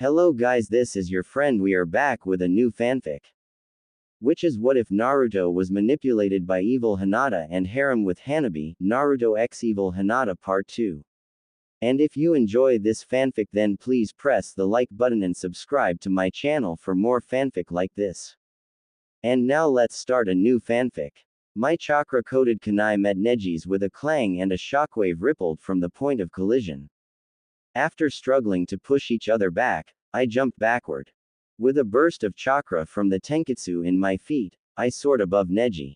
Hello guys, this is your friend. We are back with a new fanfic. Which is what if Naruto was manipulated by evil HINATA and harem with HANABI, Naruto x Evil HINATA Part 2. And if you enjoy this fanfic, then please press the like button and subscribe to my channel for more fanfic like this. And now let's start a new fanfic. My chakra-coated kunai met Neji's with a clang and a shockwave rippled from the point of collision. After struggling to push each other back, I jumped backward. With a burst of chakra from the tenketsu in my feet, I soared above Neji.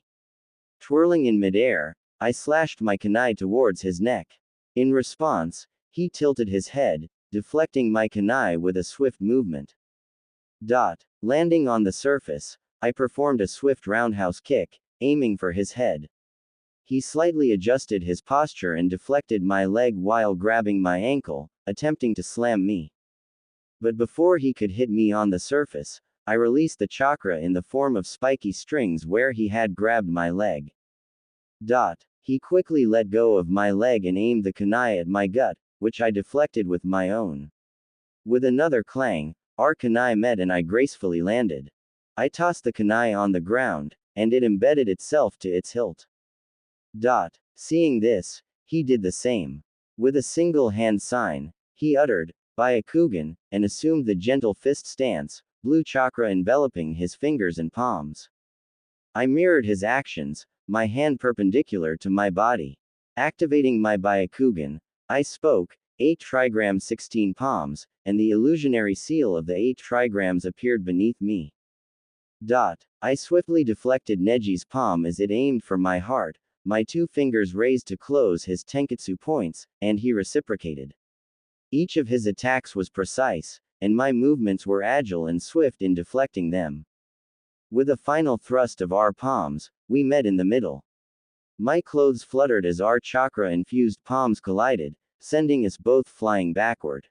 Twirling in midair, I slashed my kunai towards his neck. In response, he tilted his head, deflecting my kunai with a swift movement. Landing on the surface, I performed a swift roundhouse kick, aiming for his head. He slightly adjusted his posture and deflected my leg while grabbing my ankle, attempting to slam me. But before he could hit me on the surface, I released the chakra in the form of spiky strings where he had grabbed my leg. He quickly let go of my leg and aimed the kunai at my gut, which I deflected with my own. With another clang, our kunai met and I gracefully landed. I tossed the kunai on the ground, and it embedded itself to its hilt. Seeing this, he did the same. With a single hand sign, he uttered, Byakugan, and assumed the gentle fist stance, blue chakra enveloping his fingers and palms. I mirrored his actions, my hand perpendicular to my body. Activating my Byakugan, I spoke, 8 trigrams 16 palms, and the illusionary seal of the 8 trigrams appeared beneath me. I swiftly deflected Neji's palm as it aimed for my heart, my 2 fingers raised to close his tenketsu points, and he reciprocated. Each of his attacks was precise, and my movements were agile and swift in deflecting them. With a final thrust of our palms, we met in the middle. My clothes fluttered as our chakra-infused palms collided, sending us both flying backward.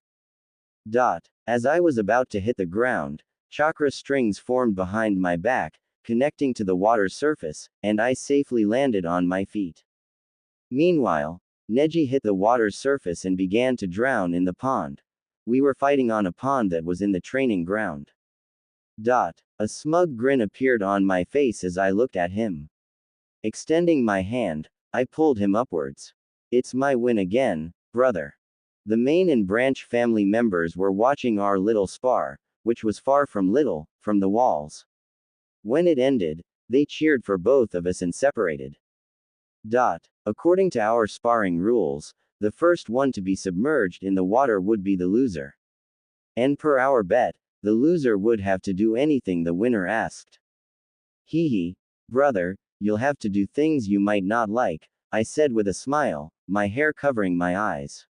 As I was about to hit the ground, chakra strings formed behind my back, connecting to the water's surface, and I safely landed on my feet. Meanwhile, Neji hit the water's surface and began to drown in the pond. We were fighting on a pond that was in the training ground. A smug grin appeared on my face as I looked at him. Extending my hand, I pulled him upwards. It's my win again, brother. The main and branch family members were watching our little spar, which was far from little, from the walls. When it ended, they cheered for both of us and separated. According to our sparring rules, the first one to be submerged in the water would be the loser. And per our bet, the loser would have to do anything the winner asked. Hee, brother, you'll have to do things you might not like, I said with a smile, my hair covering my eyes.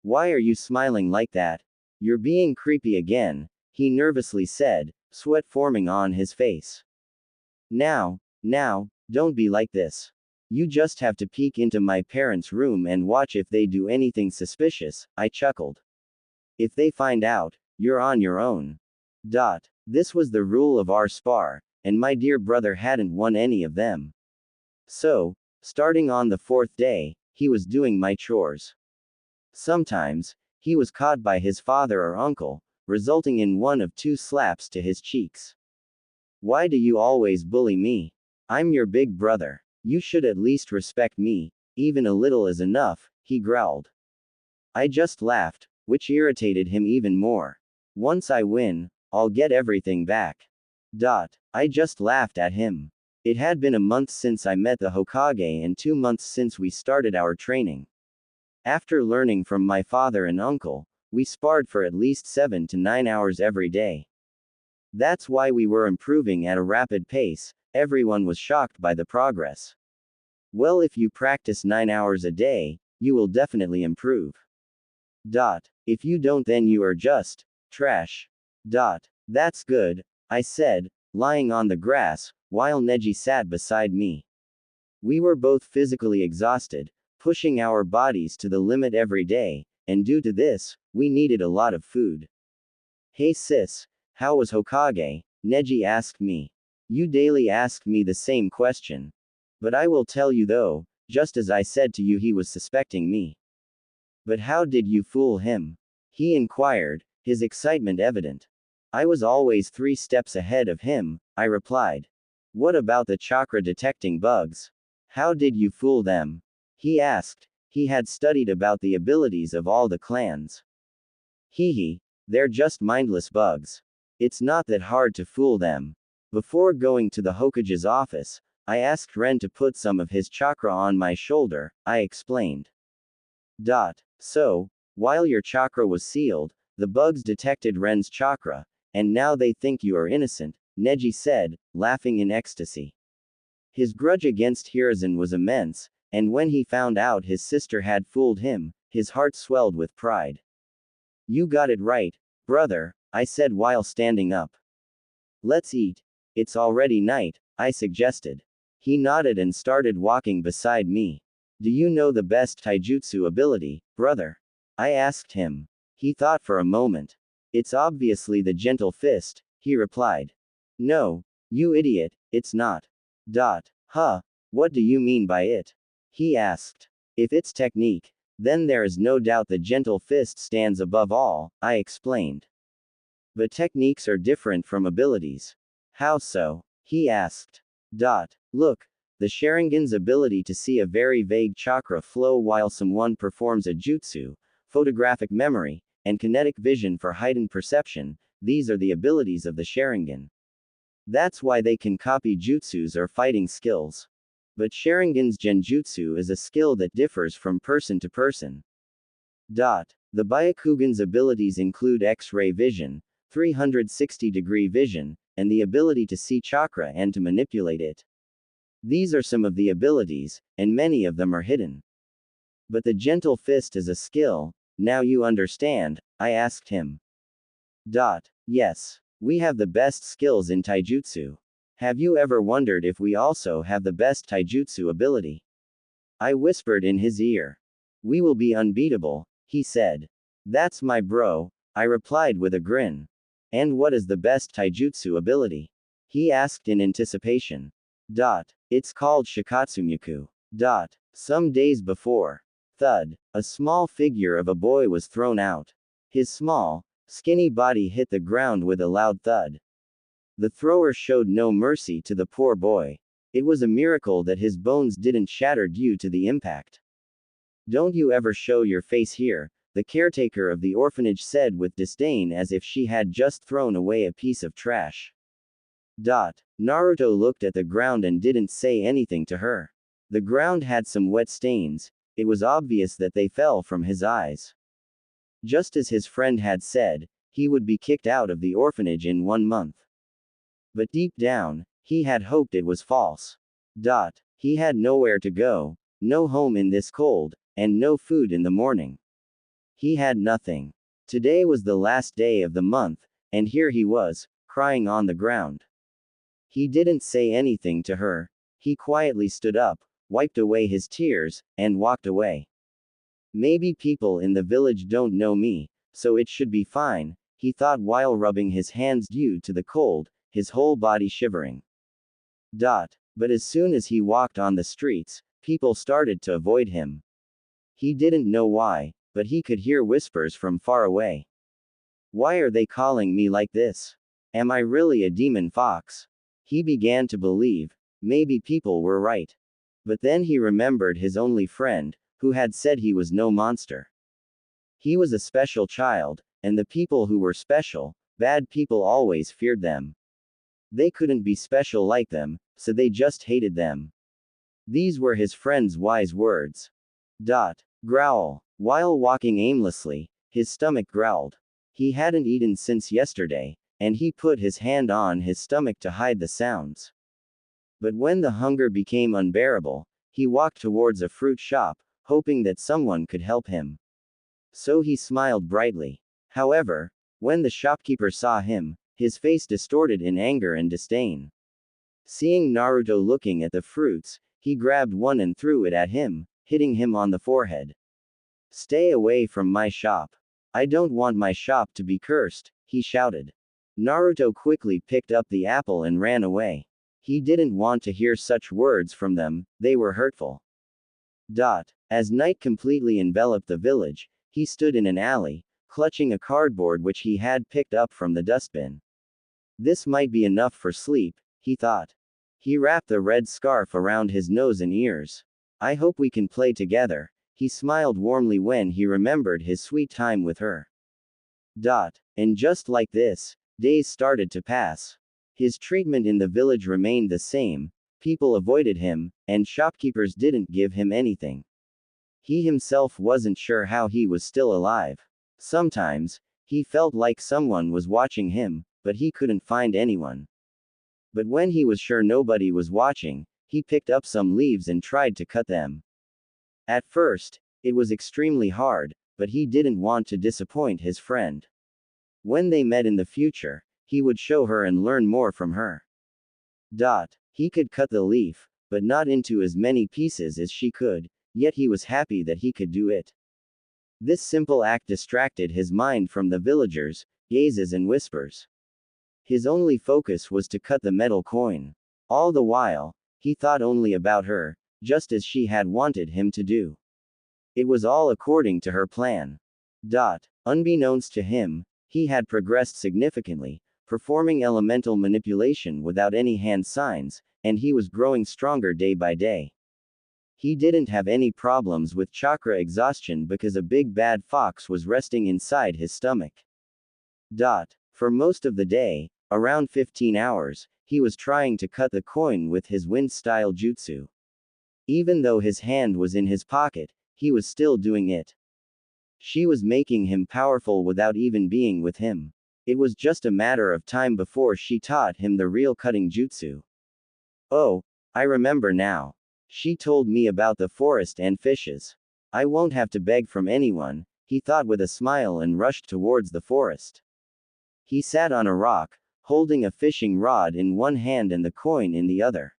Why are you smiling like that? You're being creepy again, he nervously said, sweat forming on his face. Now, don't be like this. You just have to peek into my parents' room and watch if they do anything suspicious, I chuckled. If they find out, you're on your own. This was the rule of our spar, and my dear brother hadn't won any of them. So, starting on the 4th day, he was doing my chores. Sometimes, he was caught by his father or uncle, resulting in 1 of 2 slaps to his cheeks. Why do you always bully me? I'm your big brother. You should at least respect me, even a little is enough, he growled. I just laughed, which irritated him even more. Once I win, I'll get everything back. I just laughed at him. It had been a month since I met the Hokage and 2 months since we started our training. After learning from my father and uncle, we sparred for at least 7 to 9 hours every day. That's why we were improving at a rapid pace. Everyone was shocked by the progress. Well, if you practice 9 hours a day, you will definitely improve. If you don't, then you are just trash. That's good, I said, lying on the grass, while Neji sat beside me. We were both physically exhausted, pushing our bodies to the limit every day, and due to this, we needed a lot of food. Hey sis, how was Hokage? Neji asked me. You daily ask me the same question. But I will tell you though, just as I said to you, he was suspecting me. But how did you fool him? He inquired, his excitement evident. I was always 3 steps ahead of him, I replied. What about the chakra detecting bugs? How did you fool them? He asked. He had studied about the abilities of all the clans. Hee, they're just mindless bugs. It's not that hard to fool them. Before going to the Hokage's office, I asked Ren to put some of his chakra on my shoulder, I explained. So, while your chakra was sealed, the bugs detected Ren's chakra, and now they think you are innocent, Neji said, laughing in ecstasy. His grudge against Hiruzen was immense, and when he found out his sister had fooled him, his heart swelled with pride. You got it right, brother, I said while standing up. Let's eat. It's already night, I suggested. He nodded and started walking beside me. Do you know the best taijutsu ability, brother? I asked him. He thought for a moment. It's obviously the gentle fist, he replied. No, you idiot, it's not. Huh, what do you mean by it? He asked. If it's technique, then there is no doubt the gentle fist stands above all, I explained. But techniques are different from abilities. How so? He asked. Look, the Sharingan's ability to see a very vague chakra flow while someone performs a jutsu, photographic memory, and kinetic vision for heightened perception, these are the abilities of the Sharingan. That's why they can copy jutsus or fighting skills. But Sharingan's genjutsu is a skill that differs from person to person. The Byakugan's abilities include X-ray vision, 360-degree vision, and the ability to see chakra and to manipulate it. These are some of the abilities, and many of them are hidden. But the gentle fist is a skill, now you understand, I asked him. Yes. We have the best skills in taijutsu. Have you ever wondered if we also have the best taijutsu ability? I whispered in his ear. We will be unbeatable, he said. That's my bro, I replied with a grin. And what is the best taijutsu ability? He asked in anticipation. It's called Shikatsumyaku. Some days before. Thud. A small figure of a boy was thrown out. His small, skinny body hit the ground with a loud thud. The thrower showed no mercy to the poor boy. It was a miracle that his bones didn't shatter due to the impact. Don't you ever show your face here, the caretaker of the orphanage said with disdain as if she had just thrown away a piece of trash. Naruto looked at the ground and didn't say anything to her. The ground had some wet stains, it was obvious that they fell from his eyes. Just as his friend had said, he would be kicked out of the orphanage in 1 month. But deep down, he had hoped it was false. He had nowhere to go, no home in this cold, and no food in the morning. He had nothing. Today was the last day of the month, and here he was, crying on the ground. He didn't say anything to her. He quietly stood up, wiped away his tears, and walked away. Maybe people in the village don't know me, so it should be fine, he thought while rubbing his hands due to the cold, his whole body shivering. But as soon as he walked on the streets, people started to avoid him. He didn't know why, but he could hear whispers from far away. Why are they calling me like this? Am I really a demon fox? He began to believe, maybe people were right. But then he remembered his only friend, who had said he was no monster. He was a special child, and the people who were special, bad people always feared them. They couldn't be special like them, so they just hated them. These were his friend's wise words. Growl. While walking aimlessly, his stomach growled. He hadn't eaten since yesterday, and he put his hand on his stomach to hide the sounds. But when the hunger became unbearable, he walked towards a fruit shop, hoping that someone could help him. So he smiled brightly. However, when the shopkeeper saw him, his face distorted in anger and disdain. Seeing Naruto looking at the fruits, he grabbed one and threw it at him, hitting him on the forehead. Stay away from my shop. I don't want my shop to be cursed, he shouted. Naruto quickly picked up the apple and ran away. He didn't want to hear such words from them, they were hurtful. As night completely enveloped the village, he stood in an alley, clutching a cardboard which he had picked up from the dustbin. This might be enough for sleep, he thought. He wrapped the red scarf around his nose and ears. I hope we can play together. He smiled warmly when he remembered his sweet time with her. And just like this, days started to pass. His treatment in the village remained the same, people avoided him, and shopkeepers didn't give him anything. He himself wasn't sure how he was still alive. Sometimes, he felt like someone was watching him, but he couldn't find anyone. But when he was sure nobody was watching, he picked up some leaves and tried to cut them. At first, it was extremely hard, but he didn't want to disappoint his friend. When they met in the future, he would show her and learn more from her. He could cut the leaf, but not into as many pieces as she could, yet he was happy that he could do it. This simple act distracted his mind from the villagers' gazes and whispers. His only focus was to cut the metal coin. All the while, he thought only about her, just as she had wanted him to do. It was all according to her plan. Unbeknownst to him, he had progressed significantly, performing elemental manipulation without any hand signs, and he was growing stronger day by day. He didn't have any problems with chakra exhaustion because a big bad fox was resting inside his stomach. For most of the day, around 15 hours, he was trying to cut the coin with his wind-style jutsu. Even though his hand was in his pocket, he was still doing it. She was making him powerful without even being with him. It was just a matter of time before she taught him the real cutting jutsu. Oh, I remember now. She told me about the forest and fishes. I won't have to beg from anyone, he thought with a smile and rushed towards the forest. He sat on a rock, holding a fishing rod in one hand and the coin in the other.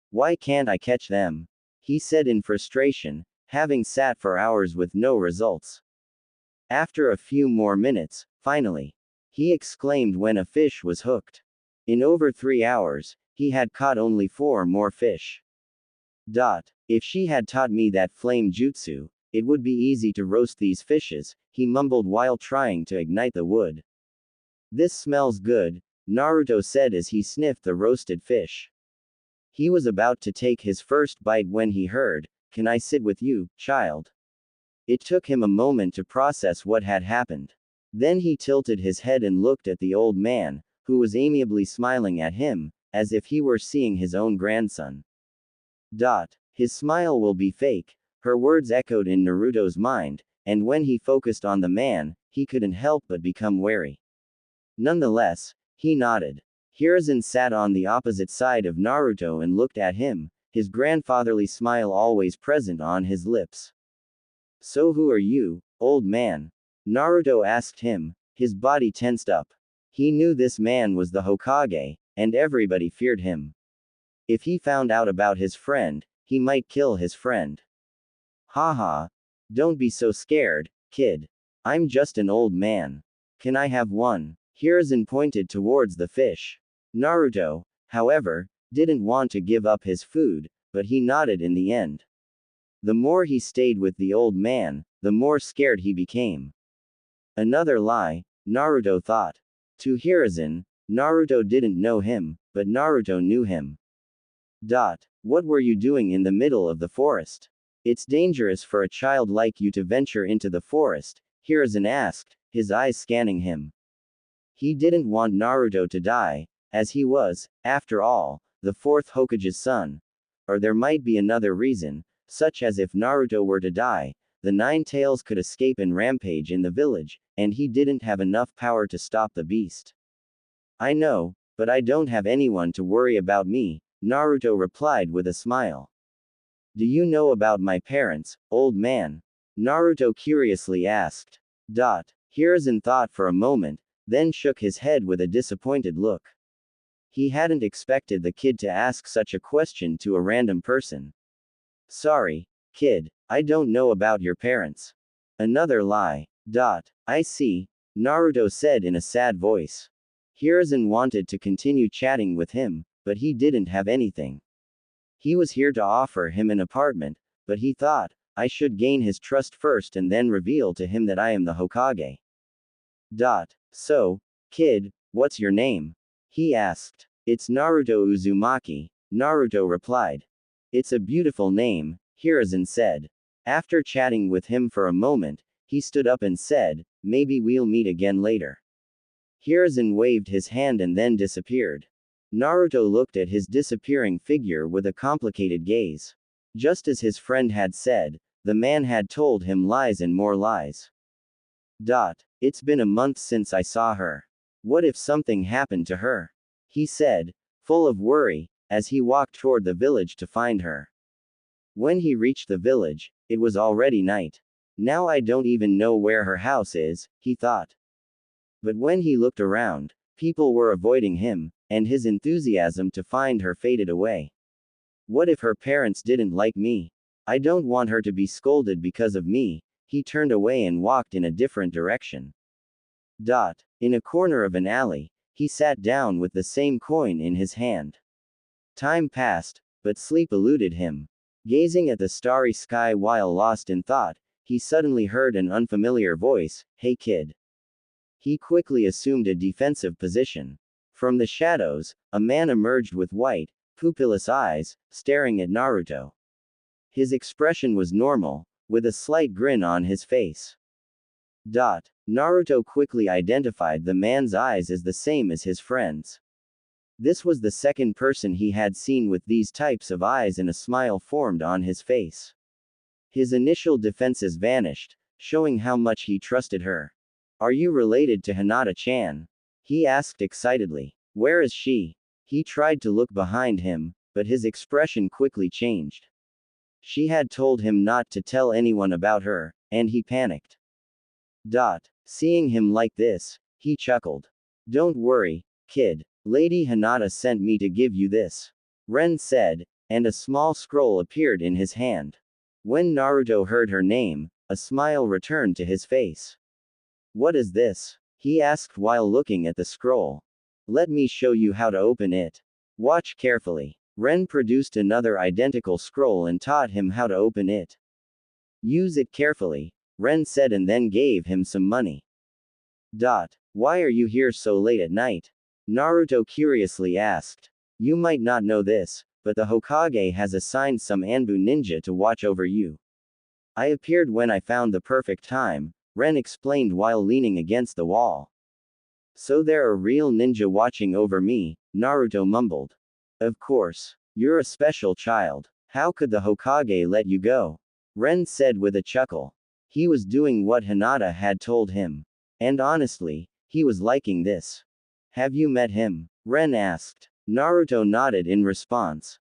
Why can't I catch them? He said in frustration, having sat for hours with no results. After a few more minutes, finally, he exclaimed when a fish was hooked. In over 3 hours, he had caught only 4 more fish. If she had taught me that flame jutsu, it would be easy to roast these fishes, he mumbled while trying to ignite the wood. This smells good, Naruto said as he sniffed the roasted fish. He was about to take his first bite when he heard, "Can I sit with you, child?" It took him a moment to process what had happened. Then he tilted his head and looked at the old man, who was amiably smiling at him, as if he were seeing his own grandson. His smile will be fake, her words echoed in Naruto's mind, and when he focused on the man, he couldn't help but become wary. Nonetheless, he nodded. Hiruzen sat on the opposite side of Naruto and looked at him, his grandfatherly smile always present on his lips. So who are you, old man? Naruto asked him, his body tensed up. He knew this man was the Hokage, and everybody feared him. If he found out about his friend, he might kill his friend. Haha. Don't be so scared, kid. I'm just an old man. Can I have one? Hiruzen pointed towards the fish. Naruto, however, didn't want to give up his food, but he nodded in the end. The more he stayed with the old man, the more scared he became. Another lie, Naruto thought. To Hiruzen, Naruto didn't know him, but Naruto knew him. What were you doing in the middle of the forest? It's dangerous for a child like you to venture into the forest, Hiruzen asked, his eyes scanning him. He didn't want Naruto to die, as he was, after all, the 4th Hokage's son. Or there might be another reason, such as if Naruto were to die, the 9 tails could escape and rampage in the village, and he didn't have enough power to stop the beast. I know, but I don't have anyone to worry about me, Naruto replied with a smile. Do you know about my parents, old man? Naruto curiously asked. Hiruzen thought for a moment, then shook his head with a disappointed look. He hadn't expected the kid to ask such a question to a random person. Sorry, kid, I don't know about your parents. Another lie. I see, Naruto said in a sad voice. Hiruzen wanted to continue chatting with him, but he didn't have anything. He was here to offer him an apartment, but he thought, I should gain his trust first and then reveal to him that I am the Hokage. So, kid, what's your name? He asked. It's Naruto Uzumaki, Naruto replied. It's a beautiful name, Hiruzen said. After chatting with him for a moment, he stood up and said, maybe we'll meet again later. Hiruzen waved his hand and then disappeared. Naruto looked at his disappearing figure with a complicated gaze. Just as his friend had said, the man had told him lies and more lies. It's been a month since I saw her. What if something happened to her? He said, full of worry, as he walked toward the village to find her. When he reached the village, it was already night. Now I don't even know where her house is, he thought. But when he looked around, people were avoiding him, and his enthusiasm to find her faded away. What if her parents didn't like me? I don't want her to be scolded because of me. He turned away and walked in a different direction. In a corner of an alley, he sat down with the same coin in his hand. Time passed, but sleep eluded him. Gazing at the starry sky while lost in thought, he suddenly heard an unfamiliar voice, "Hey kid." He quickly assumed a defensive position. From the shadows, a man emerged with white, pupilless eyes, staring at Naruto. His expression was normal, with a slight grin on his face. Naruto quickly identified the man's eyes as the same as his friend's. This was the second person he had seen with these types of eyes, and a smile formed on his face. His initial defenses vanished, showing how much he trusted her. Are you related to Hinata-chan? He asked excitedly. Where is she? He tried to look behind him, but his expression quickly changed. She had told him not to tell anyone about her, and he panicked. Seeing him like this, he chuckled. Don't worry, kid. Lady Hinata sent me to give you this. Ren said, and a small scroll appeared in his hand. When Naruto heard her name, a smile returned to his face. What is this? He asked while looking at the scroll. Let me show you how to open it. Watch carefully. Ren produced another identical scroll and taught him how to open it. Use it carefully, Ren said, and then gave him some money. Why are you here so late at night? Naruto curiously asked. You might not know this, but the Hokage has assigned some Anbu ninja to watch over you. I appeared when I found the perfect time, Ren explained while leaning against the wall. So there are real ninja watching over me, Naruto mumbled. Of course. You're a special child. How could the Hokage let you go? Ren said with a chuckle. He was doing what Hinata had told him. And honestly, he was liking this. Have you met him? Ren asked. Naruto nodded in response.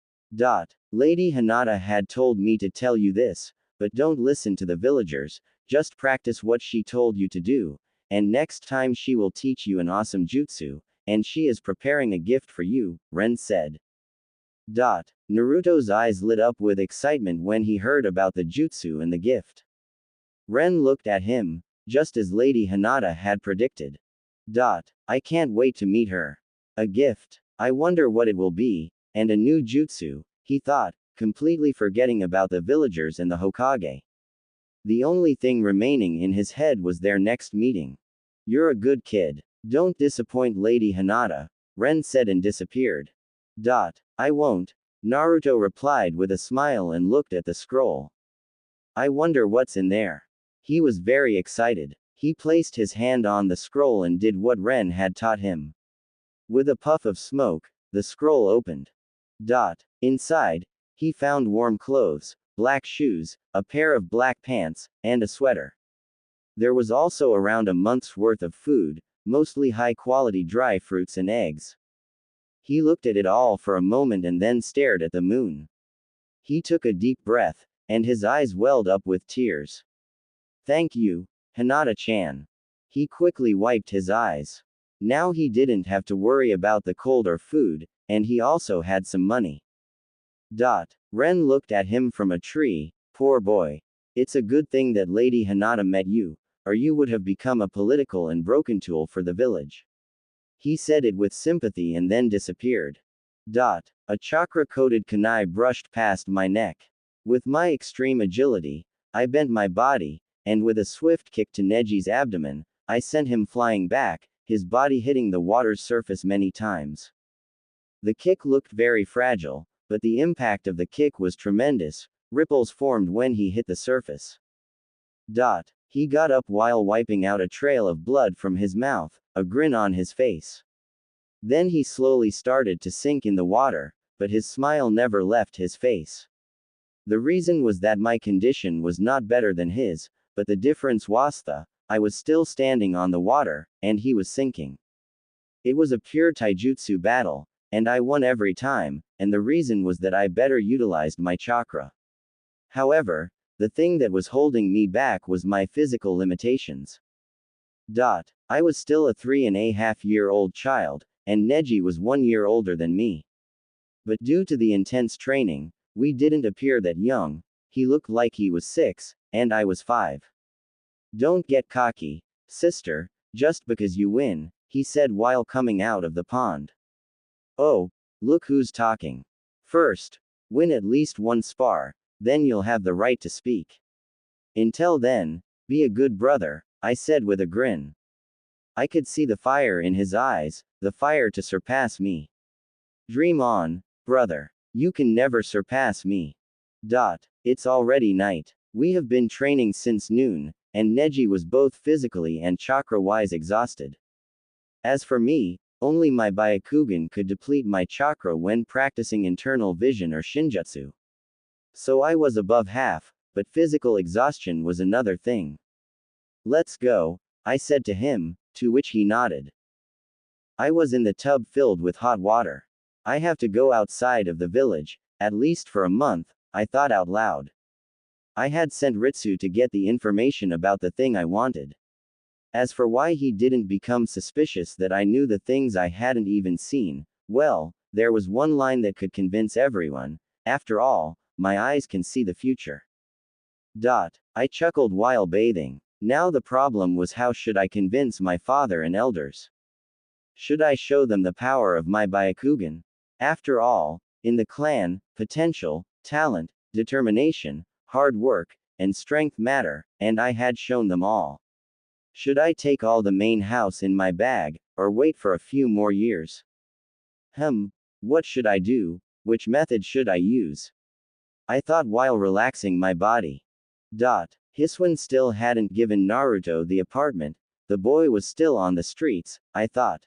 Lady Hinata had told me to tell you this, but don't listen to the villagers, just practice what she told you to do, and next time she will teach you an awesome jutsu, and she is preparing a gift for you, Ren said. Naruto's eyes lit up with excitement when he heard about the jutsu and the gift. Ren looked at him, just as Lady Hinata had predicted. I can't wait to meet her. A gift. I wonder what it will be, and a new jutsu, he thought, completely forgetting about the villagers and the Hokage. The only thing remaining in his head was their next meeting. You're a good kid. Don't disappoint Lady Hinata, Ren said and disappeared. I won't, Naruto replied with a smile and looked at the scroll. I wonder what's in there. He was very excited. He placed his hand on the scroll and did what Ren had taught him. With a puff of smoke, the scroll opened. Inside, he found warm clothes, black shoes, a pair of black pants, and a sweater. There was also around a month's worth of food, mostly high-quality dry fruits and eggs. He looked at it all for a moment and then stared at the moon. He took a deep breath, and his eyes welled up with tears. Thank you, Hinata-chan. He quickly wiped his eyes. Now he didn't have to worry about the cold or food, and he also had some money. Ren looked at him from a tree. Poor boy. It's a good thing that Lady Hinata met you, or you would have become a political and broken tool for the village. He said it with sympathy and then disappeared. A chakra-coated kunai brushed past my neck. With my extreme agility, I bent my body, and with a swift kick to Neji's abdomen, I sent him flying back, his body hitting the water's surface many times. The kick looked very fragile, but the impact of the kick was tremendous. Ripples formed when he hit the surface. He got up while wiping out a trail of blood from his mouth, a grin on his face. Then he slowly started to sink in the water, but his smile never left his face. The reason was that my condition was not better than his, but the difference was I was still standing on the water, and he was sinking. It was a pure taijutsu battle, and I won every time, and the reason was that I better utilized my chakra. However, the thing that was holding me back was my physical limitations. I was still a 3.5-year-old child, and Neji was 1 year older than me. But due to the intense training, we didn't appear that young. He looked like he was 6, and I was 5. Don't get cocky, sister, just because you win, he said while coming out of the pond. Oh, look who's talking. First, win at least one spar, then you'll have the right to speak. Until then, be a good brother, I said with a grin. I could see the fire in his eyes, the fire to surpass me. Dream on, brother. You can never surpass me. It's already night. We have been training since noon, and Neji was both physically and chakra-wise exhausted. As for me, only my Byakugan could deplete my chakra when practicing internal vision or shinjutsu. So I was above half, but physical exhaustion was another thing. Let's go, I said to him, to which he nodded. I was in the tub filled with hot water. I have to go outside of the village, at least for a month, I thought out loud. I had sent Ritsu to get the information about the thing I wanted. As for why he didn't become suspicious that I knew the things I hadn't even seen, well, there was one line that could convince everyone. After all, my eyes can see the future. I chuckled while bathing. Now the problem was how should I convince my father and elders? Should I show them the power of my Byakugan? After all, in the clan, potential, talent, determination, hard work, and strength matter, and I had shown them all. Should I take all the main house in my bag, or wait for a few more years? What should I do? Which method should I use? I thought while relaxing my body. Hiswan still hadn't given Naruto the apartment, the boy was still on the streets, I thought.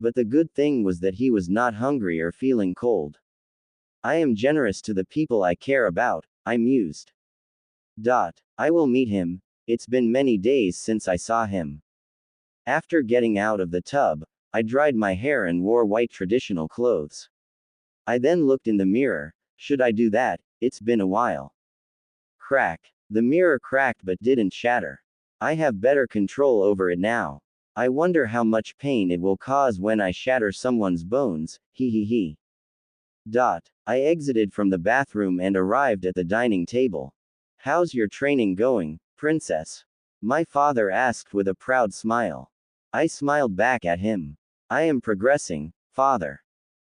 But the good thing was that he was not hungry or feeling cold. I am generous to the people I care about, I mused. I will meet him, it's been many days since I saw him. After getting out of the tub, I dried my hair and wore white traditional clothes. I then looked in the mirror. Should I do that? It's been a while. Crack. The mirror cracked but didn't shatter. I have better control over it now. I wonder how much pain it will cause when I shatter someone's bones, he. I exited from the bathroom and arrived at the dining table. How's your training going, princess? My father asked with a proud smile. I smiled back at him. I am progressing, father.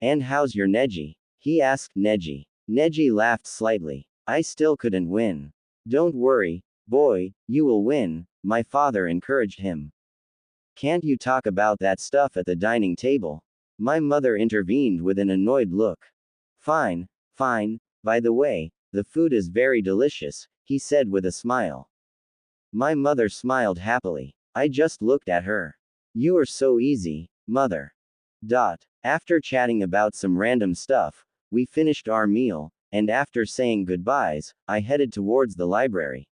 And how's your Neji? He asked Neji. Neji laughed slightly. I still couldn't win. Don't worry, boy, you will win, my father encouraged him. Can't you talk about that stuff at the dining table? My mother intervened with an annoyed look. Fine. By the way, the food is very delicious, he said with a smile. My mother smiled happily. I just looked at her. You are so easy, mother. After chatting about some random stuff, we finished our meal, and after saying goodbyes, I headed towards the library.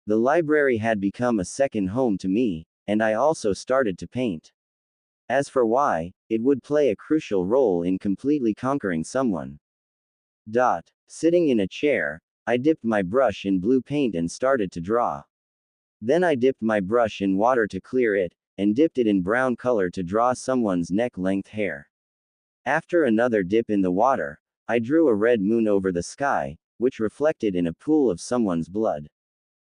The library had become a second home to me, and I also started to paint. As for why, it would play a crucial role in completely conquering someone. Sitting in a chair, I dipped my brush in blue paint and started to draw. Then I dipped my brush in water to clear it, and dipped it in brown color to draw someone's neck-length hair. After another dip in the water, I drew a red moon over the sky, which reflected in a pool of someone's blood.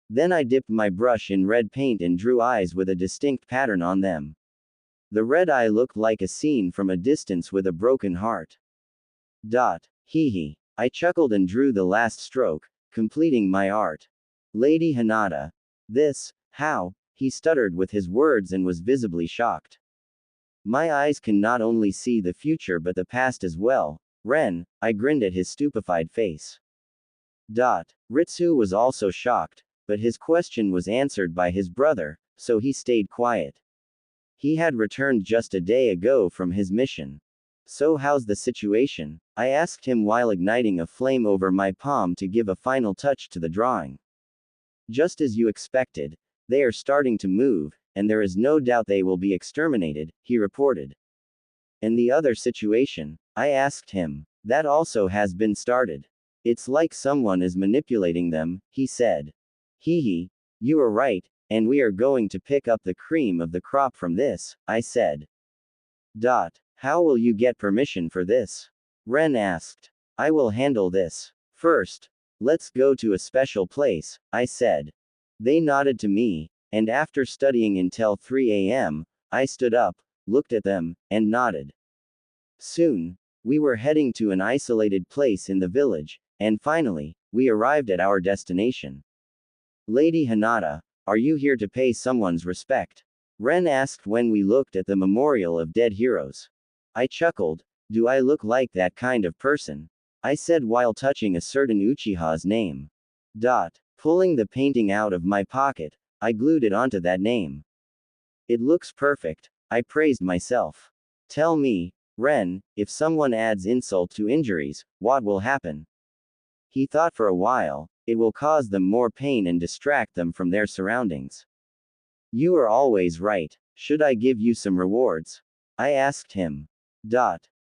Then I dipped my brush in red paint and drew eyes with a distinct pattern on them. The red eye looked like a scene from a distance with a broken heart. Hee. I chuckled and drew the last stroke, completing my art. Lady Hinata. This, how, He stuttered with his words and was visibly shocked. My eyes can not only see the future but the past as well, Ren, I grinned at his stupefied face. Ritsu was also shocked, but his question was answered by his brother, so he stayed quiet. He had returned just a day ago from his mission. So how's the situation? I asked him while igniting a flame over my palm to give a final touch to the drawing. Just as you expected, they are starting to move, and there is no doubt they will be exterminated, he reported. And the other situation? I asked him. That also has been started. It's like someone is manipulating them, he said. Hee, you are right, and we are going to pick up the cream of the crop from this, I said. How will you get permission for this? Ren asked. I will handle this. First, let's go to a special place, I said. They nodded to me, and after studying until 3 a.m., I stood up, looked at them, and nodded. Soon, we were heading to an isolated place in the village, and finally, we arrived at our destination. Lady Hinata, are you here to pay someone's respect? Ren asked when we looked at the memorial of dead heroes. I chuckled. Do I look like that kind of person? I said while touching a certain Uchiha's name. Pulling the painting out of my pocket, I glued it onto that name. It looks perfect, I praised myself. Tell me, Ren, if someone adds insult to injuries, what will happen? He thought for a while. It will cause them more pain and distract them from their surroundings. You are always right. Should I give you some rewards? I asked him.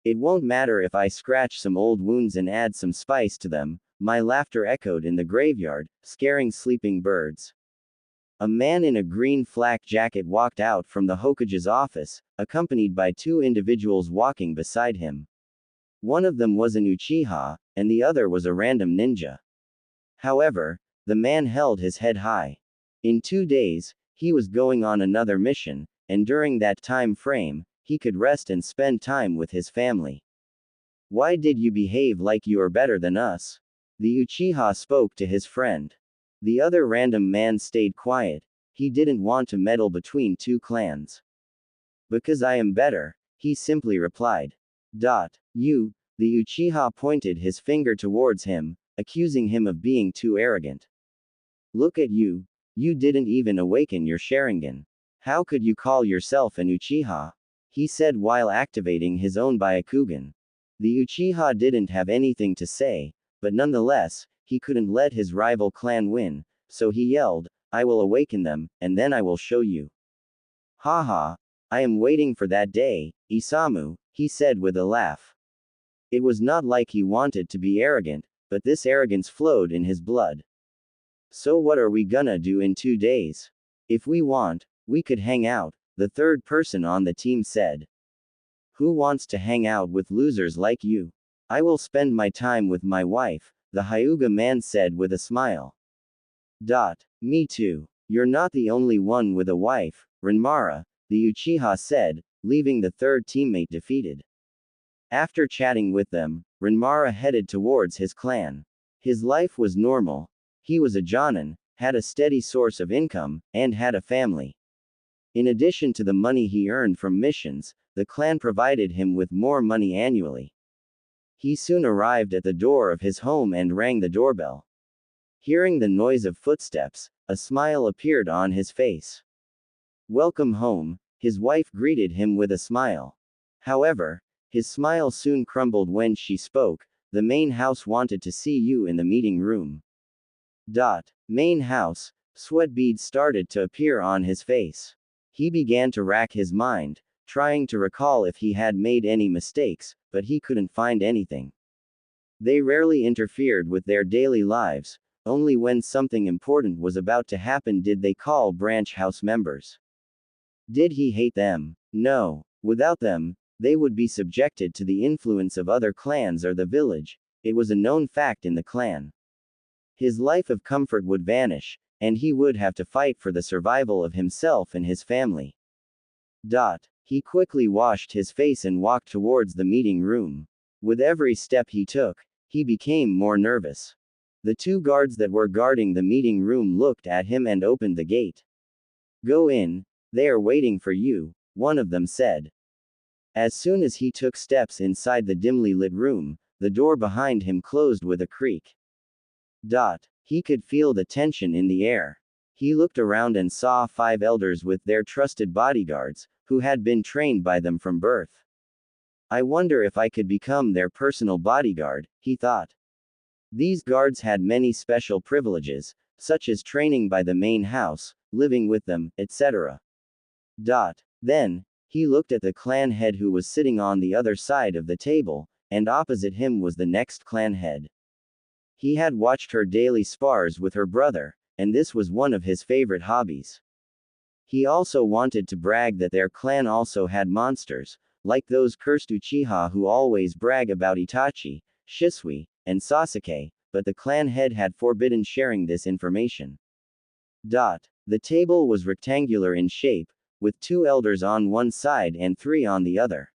It won't matter if I scratch some old wounds and add some spice to them, my laughter echoed in the graveyard, scaring sleeping birds. A man in a green flak jacket walked out from the Hokage's office, accompanied by two individuals walking beside him. One of them was an Uchiha, and the other was a random ninja. However, the man held his head high. In 2 days, he was going on another mission, and during that time frame, he could rest and spend time with his family. Why did you behave like you are better than us? The Uchiha spoke to his friend. The other random man stayed quiet. He didn't want to meddle between two clans. Because I am better, he simply replied. You, the Uchiha pointed his finger towards him, accusing him of being too arrogant. Look at you. You didn't even awaken your Sharingan. How could you call yourself an Uchiha? He said while activating his own Byakugan. The Uchiha didn't have anything to say, but nonetheless, he couldn't let his rival clan win, so he yelled, I will awaken them, and then I will show you. Haha, I am waiting for that day, Isamu, he said with a laugh. It was not like he wanted to be arrogant, but this arrogance flowed in his blood. So what are we gonna do in 2 days? If we want, we could hang out, the third person on the team said. Who wants to hang out with losers like you? I will spend my time with my wife, the Hyuga man said with a smile. Me too. You're not the only one with a wife, Renmara, the Uchiha said, leaving the third teammate defeated. After chatting with them, Renmara headed towards his clan. His life was normal. He was a Jonin, had a steady source of income, and had a family. In addition to the money he earned from missions, the clan provided him with more money annually. He soon arrived at the door of his home and rang the doorbell. Hearing the noise of footsteps, a smile appeared on his face. Welcome home, his wife greeted him with a smile. However, his smile soon crumbled when she spoke, the main house wanted to see you in the meeting room. Main house, sweat beads started to appear on his face. He began to rack his mind, trying to recall if he had made any mistakes, but he couldn't find anything. They rarely interfered with their daily lives, only when something important was about to happen did they call branch house members. Did he hate them? No. Without them, they would be subjected to the influence of other clans or the village. It was a known fact in the clan. His life of comfort would vanish, and he would have to fight for the survival of himself and his family. He quickly washed his face and walked towards the meeting room. With every step he took, he became more nervous. The two guards that were guarding the meeting room looked at him and opened the gate. Go in, they are waiting for you, one of them said. As soon as he took steps inside the dimly lit room, the door behind him closed with a creak. He could feel the tension in the air. He looked around and saw 5 elders with their trusted bodyguards, who had been trained by them from birth. I wonder if I could become their personal bodyguard, he thought. These guards had many special privileges, such as training by the main house, living with them, etc. Then, he looked at the clan head who was sitting on the other side of the table, and opposite him was the next clan head. He had watched her daily spars with her brother, and this was one of his favorite hobbies. He also wanted to brag that their clan also had monsters, like those cursed Uchiha who always brag about Itachi, Shisui, and Sasuke, but the clan head had forbidden sharing this information. The table was rectangular in shape, with 2 elders on one side and 3 on the other.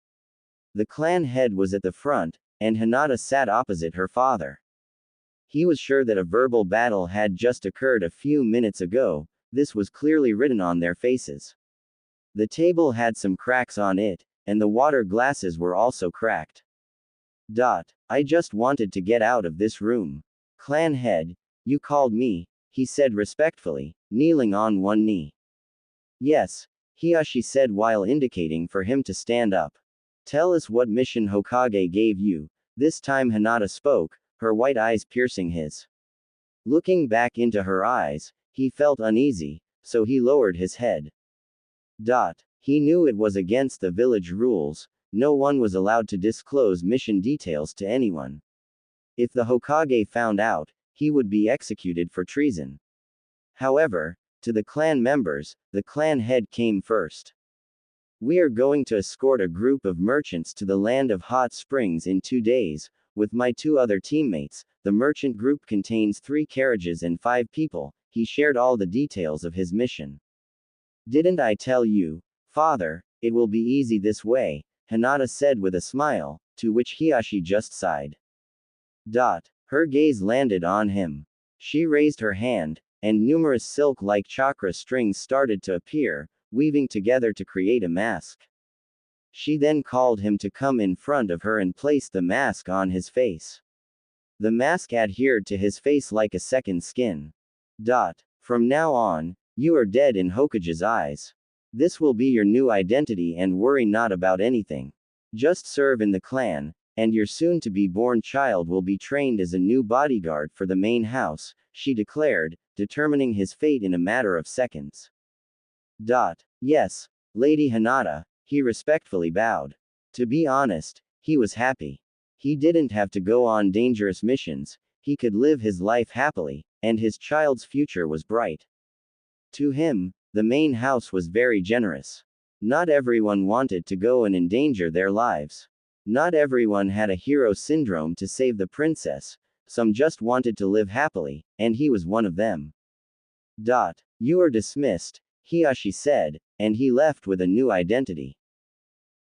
The clan head was at the front, and Hinata sat opposite her father. He was sure that a verbal battle had just occurred a few minutes ago, this was clearly written on their faces. The table had some cracks on it, and the water glasses were also cracked. I just wanted to get out of this room. Clan head, you called me, he said respectfully, kneeling on one knee. Yes, Hiashi said while indicating for him to stand up. Tell us what mission Hokage gave you. This time Hinata spoke, her white eyes piercing his. Looking back into her eyes, he felt uneasy, so he lowered his head. He knew it was against the village rules, no one was allowed to disclose mission details to anyone. If the Hokage found out, he would be executed for treason. However, to the clan members, the clan head came first. We are going to escort a group of merchants to the land of hot springs in 2 days, with my 2 other teammates. The merchant group contains 3 carriages and 5 people. He shared all the details of his mission. Didn't I tell you, father, it will be easy this way, Hinata said with a smile, to which Hiashi just sighed. Her gaze landed on him. She raised her hand, and numerous silk-like chakra strings started to appear, weaving together to create a mask. She then called him to come in front of her and placed the mask on his face. The mask adhered to his face like a second skin. From now on, you are dead in Hokage's eyes. This will be your new identity and worry not about anything. Just serve in the clan, and your soon-to-be-born child will be trained as a new bodyguard for the main house, she declared, determining his fate in a matter of seconds. Yes, Lady Hinata, he respectfully bowed. To be honest, he was happy. He didn't have to go on dangerous missions, he could live his life happily, and his child's future was bright. To him, the main house was very generous. Not everyone wanted to go and endanger their lives. Not everyone had a hero syndrome to save the princess, some just wanted to live happily, and he was one of them. You are dismissed, Hiashi said, and he left with a new identity.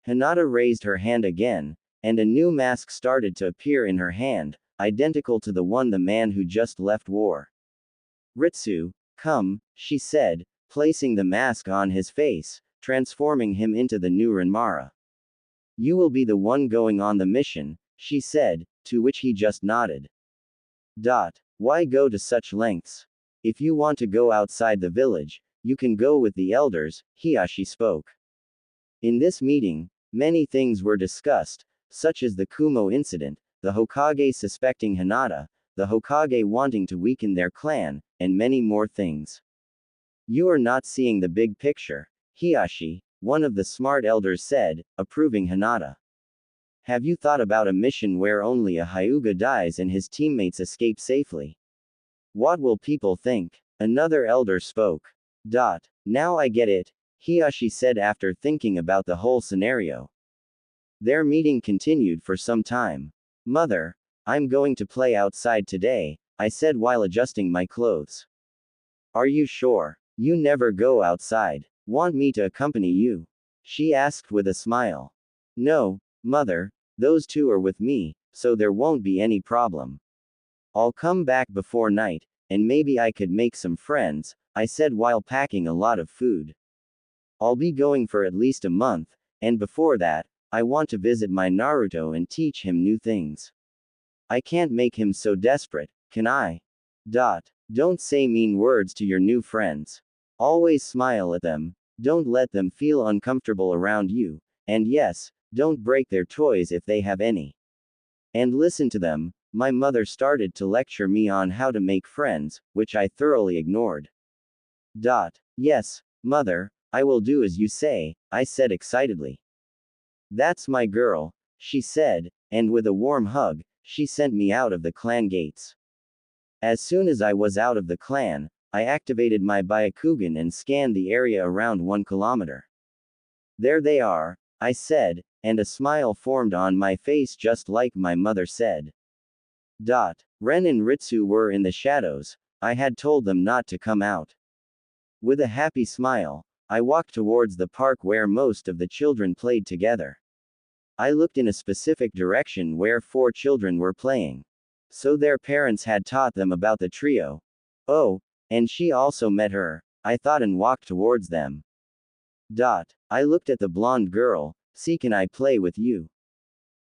Hinata raised her hand again, and a new mask started to appear in her hand, identical to the one the man who just left wore. Ritsu, come, she said, placing the mask on his face, transforming him into the new Renmara. You will be the one going on the mission, she said, to which he just nodded. Why go to such lengths? If you want to go outside the village, you can go with the elders, Hiashi spoke. In this meeting, many things were discussed, such as the Kumo incident, the Hokage suspecting Hinata, the Hokage wanting to weaken their clan, and many more things. You are not seeing the big picture, Hiashi, one of the smart elders said, approving Hinata. Have you thought about a mission where only a Hyuga dies and his teammates escape safely? What will people think? Another elder spoke. Now I get it, Hiashi said after thinking about the whole scenario. Their meeting continued for some time. Mother, I'm going to play outside today, I said while adjusting my clothes. Are you sure? You never go outside. Want me to accompany you? She asked with a smile. No, mother, those 2 are with me, so there won't be any problem. I'll come back before night, and maybe I could make some friends, I said while packing a lot of food. I'll be going for at least a month, and before that, I want to visit my Naruto and teach him new things. I can't make him so desperate, can I? Don't say mean words to your new friends. Always smile at them, don't let them feel uncomfortable around you, and yes, don't break their toys if they have any. And listen to them. My mother started to lecture me on how to make friends, which I thoroughly ignored. Yes, mother, I will do as you say, I said excitedly. That's my girl, she said, and with a warm hug, she sent me out of the clan gates. As soon as I was out of the clan, I activated my Byakugan and scanned the area around 1 kilometer. There they are, I said, and a smile formed on my face just like my mother said. Ren and Ritsu were in the shadows, I had told them not to come out. With a happy smile, I walked towards the park where most of the children played together. I looked in a specific direction where 4 children were playing. So their parents had taught them about the trio. Oh, and she also met her, I thought and walked towards them. I looked at the blonde girl. See, can I play with you?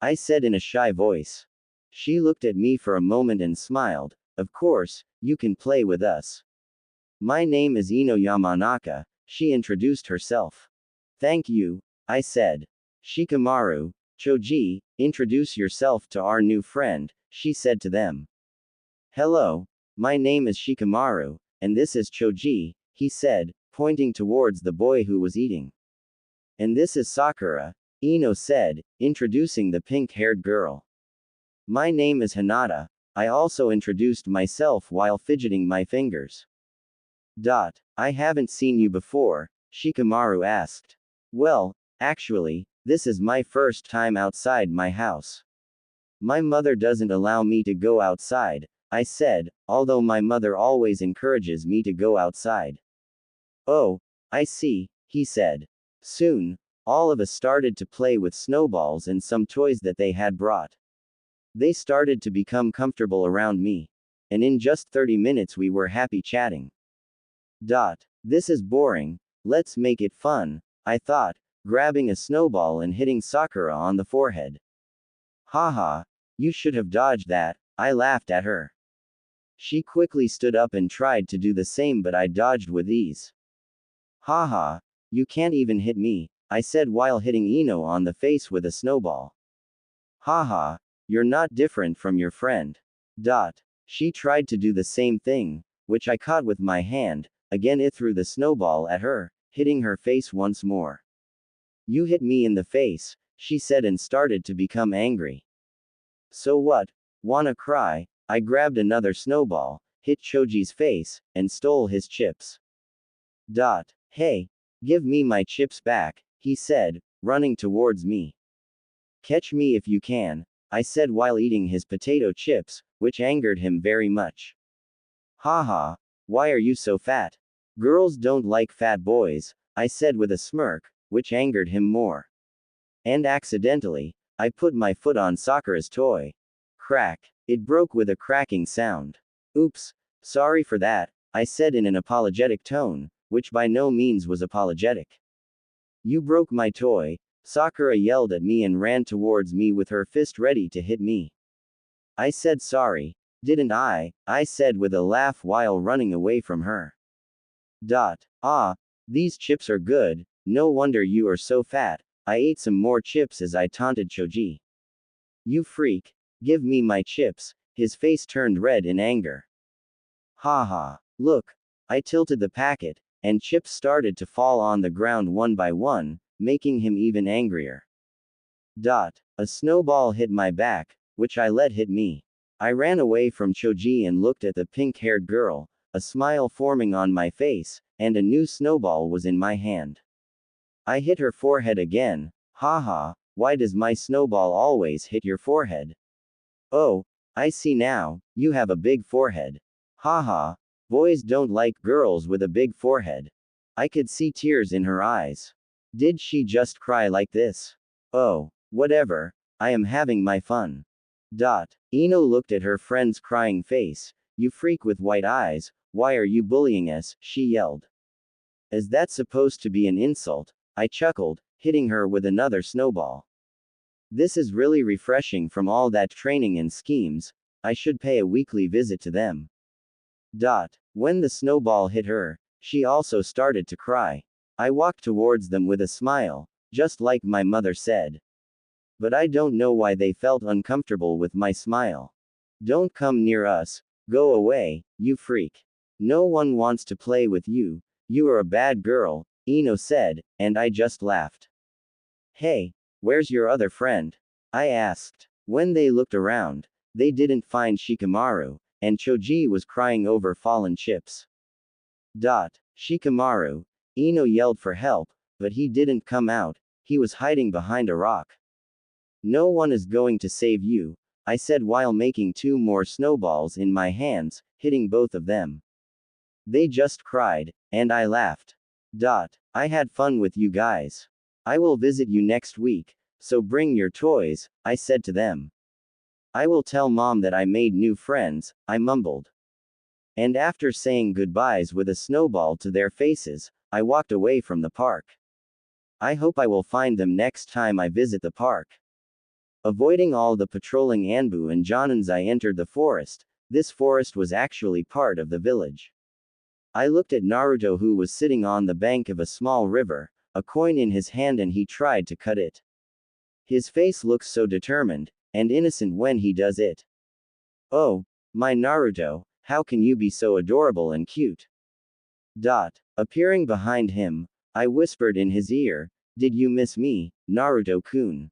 I said in a shy voice. She looked at me for a moment and smiled. Of course, you can play with us. My name is Ino Yamanaka, she introduced herself. Thank you, I said. Shikamaru, Choji, introduce yourself to our new friend, she said to them. Hello, my name is Shikamaru, and this is Choji, he said, pointing towards the boy who was eating. And this is Sakura, Ino said, introducing the pink-haired girl. My name is HINATA, I also introduced myself while fidgeting my fingers. I haven't seen you before, Shikamaru asked. Well, actually, this is my first time outside my house. My mother doesn't allow me to go outside, I said, although my mother always encourages me to go outside. Oh, I see, he said. Soon, all of us started to play with snowballs and some toys that they had brought. They started to become comfortable around me. And in just 30 minutes we were happy chatting. This is boring, let's make it fun, I thought, grabbing a snowball and hitting Sakura on the forehead. Haha, you should have dodged that, I laughed at her. She quickly stood up and tried to do the same, but I dodged with ease. Haha, you can't even hit me, I said while hitting Ino on the face with a snowball. Haha, you're not different from your friend. She tried to do the same thing, which I caught with my hand. Again I threw the snowball at her, hitting her face once more. You hit me in the face, she said and started to become angry. So what? Wanna cry? I grabbed another snowball, hit Choji's face, and stole his chips. Hey, give me my chips back, he said, running towards me. Catch me if you can, I said while eating his potato chips, which angered him very much. Haha, why are you so fat? Girls don't like fat boys, I said with a smirk, which angered him more. And accidentally, I put my foot on Sakura's toy. Crack. It broke with a cracking sound. Oops, sorry for that, I said in an apologetic tone, which by no means was apologetic. You broke my toy, Sakura yelled at me and ran towards me with her fist ready to hit me. I said sorry, didn't I said with a laugh while running away from her. Ah, these chips are good, no wonder you are so fat, I ate some more chips as I taunted Choji. You freak, give me my chips, his face turned red in anger. Haha, look, I tilted the packet, and chips started to fall on the ground one by one, making him even angrier. A snowball hit my back, which I let hit me. I ran away from Choji and looked at the pink-haired girl, a smile forming on my face, and a new snowball was in my hand. I hit her forehead again. Haha, why does my snowball always hit your forehead? Oh, I see now, you have a big forehead. Haha, boys don't like girls with a big forehead. I could see tears in her eyes. Did she just cry like this? Oh, whatever, I am having my fun. Ino looked at her friend's crying face. You freak with white eyes, Why are you bullying us? She yelled. Is that supposed to be an insult? I chuckled, hitting her with another snowball. This is really refreshing from all that training and schemes. I should pay a weekly visit to them. When the snowball hit her, she also started to cry. I walked towards them with a smile, just like my mother said. But I don't know why they felt uncomfortable with my smile. Don't come near us. Go away, you freak. No one wants to play with you. You are a bad girl, Ino said, and I just laughed. Hey, where's your other friend? I asked. When they looked around, they didn't find Shikamaru, and Choji was crying over fallen chips. Shikamaru. Ino yelled for help, but he didn't come out, he was hiding behind a rock. No one is going to save you, I said while making 2 more snowballs in my hands, hitting both of them. They just cried, and I laughed. I had fun with you guys. I will visit you next week, so bring your toys, I said to them. I will tell mom that I made new friends, I mumbled. And after saying goodbyes with a snowball to their faces, I walked away from the park. I hope I will find them next time I visit the park. Avoiding all the patrolling Anbu and Jonins, I entered the forest. This forest was actually part of the village. I looked at Naruto, who was sitting on the bank of a small river, a coin in his hand, and he tried to cut it. His face looks so determined and innocent when he does it. Oh, my Naruto, how can you be so adorable and cute? Appearing behind him, I whispered in his ear, did you miss me, Naruto-kun?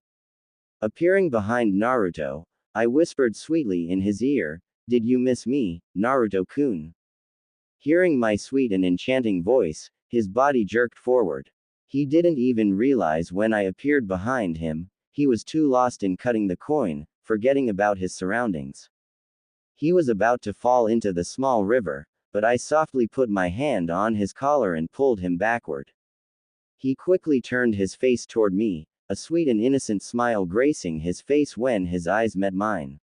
Appearing behind Naruto, I whispered sweetly in his ear, did you miss me, Naruto-kun? Hearing my sweet and enchanting voice, his body jerked forward. He didn't even realize when I appeared behind him, he was too lost in cutting the coin, forgetting about his surroundings. He was about to fall into the small river, but I softly put my hand on his collar and pulled him backward. He quickly turned his face toward me, a sweet and innocent smile gracing his face when his eyes met mine.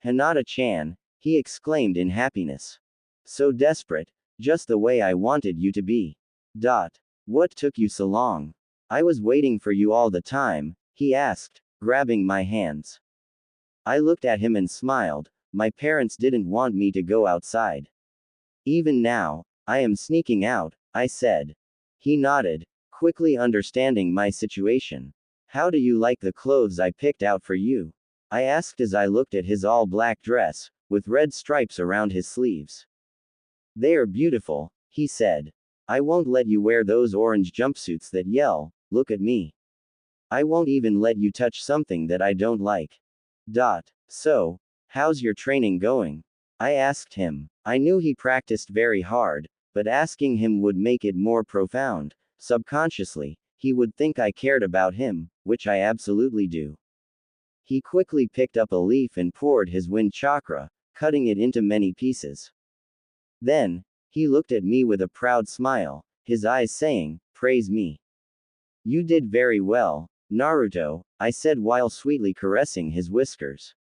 Hinata-chan, he exclaimed in happiness. So desperate, just the way I wanted you to be. What took you so long? I was waiting for you all the time, he asked, grabbing my hands. I looked at him and smiled. My parents didn't want me to go outside. Even now, I am sneaking out, I said. He nodded, quickly understanding my situation. How do you like the clothes I picked out for you? I asked as I looked at his all-black dress, with red stripes around his sleeves. They are beautiful, he said. I won't let you wear those orange jumpsuits that yell, look at me. I won't even let you touch something that I don't like. So, how's your training going? I asked him. I knew he practiced very hard, but asking him would make it more profound. Subconsciously, he would think I cared about him, which I absolutely do. He quickly picked up a leaf and poured his wind chakra, cutting it into many pieces. Then, he looked at me with a proud smile, his eyes saying, praise me. You did very well, Naruto, I said while sweetly caressing his whiskers.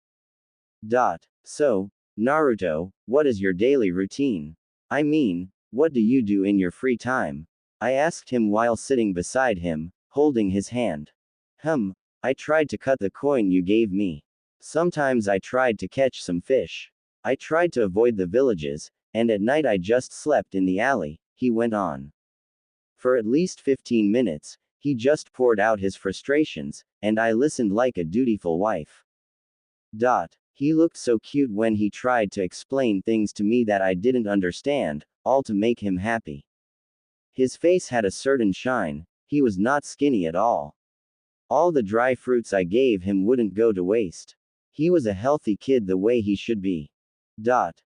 So, Naruto, what is your daily routine? I mean, what do you do in your free time? I asked him while sitting beside him, holding his hand. I tried to cut the coin you gave me. Sometimes I tried to catch some fish. I tried to avoid the villages, and at night I just slept in the alley, he went on. For at least 15 minutes, he just poured out his frustrations, and I listened like a dutiful wife. He looked so cute when he tried to explain things to me that I didn't understand, all to make him happy. His face had a certain shine, he was not skinny at all. All the dry fruits I gave him wouldn't go to waste. He was a healthy kid the way he should be.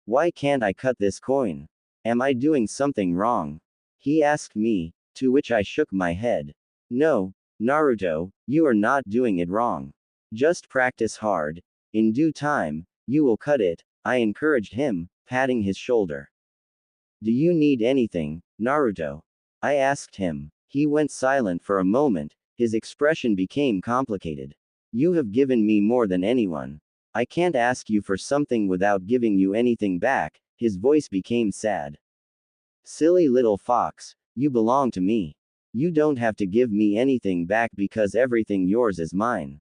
Why can't I cut this coin? Am I doing something wrong? He asked me, to which I shook my head. No, Naruto, you are not doing it wrong. Just practice hard. In due time, you will cut it, I encouraged him, patting his shoulder. Do you need anything, Naruto? I asked him. He went silent for a moment, his expression became complicated. You have given me more than anyone. I can't ask you for something without giving you anything back, his voice became sad. Silly little fox, you belong to me. You don't have to give me anything back because everything yours is mine.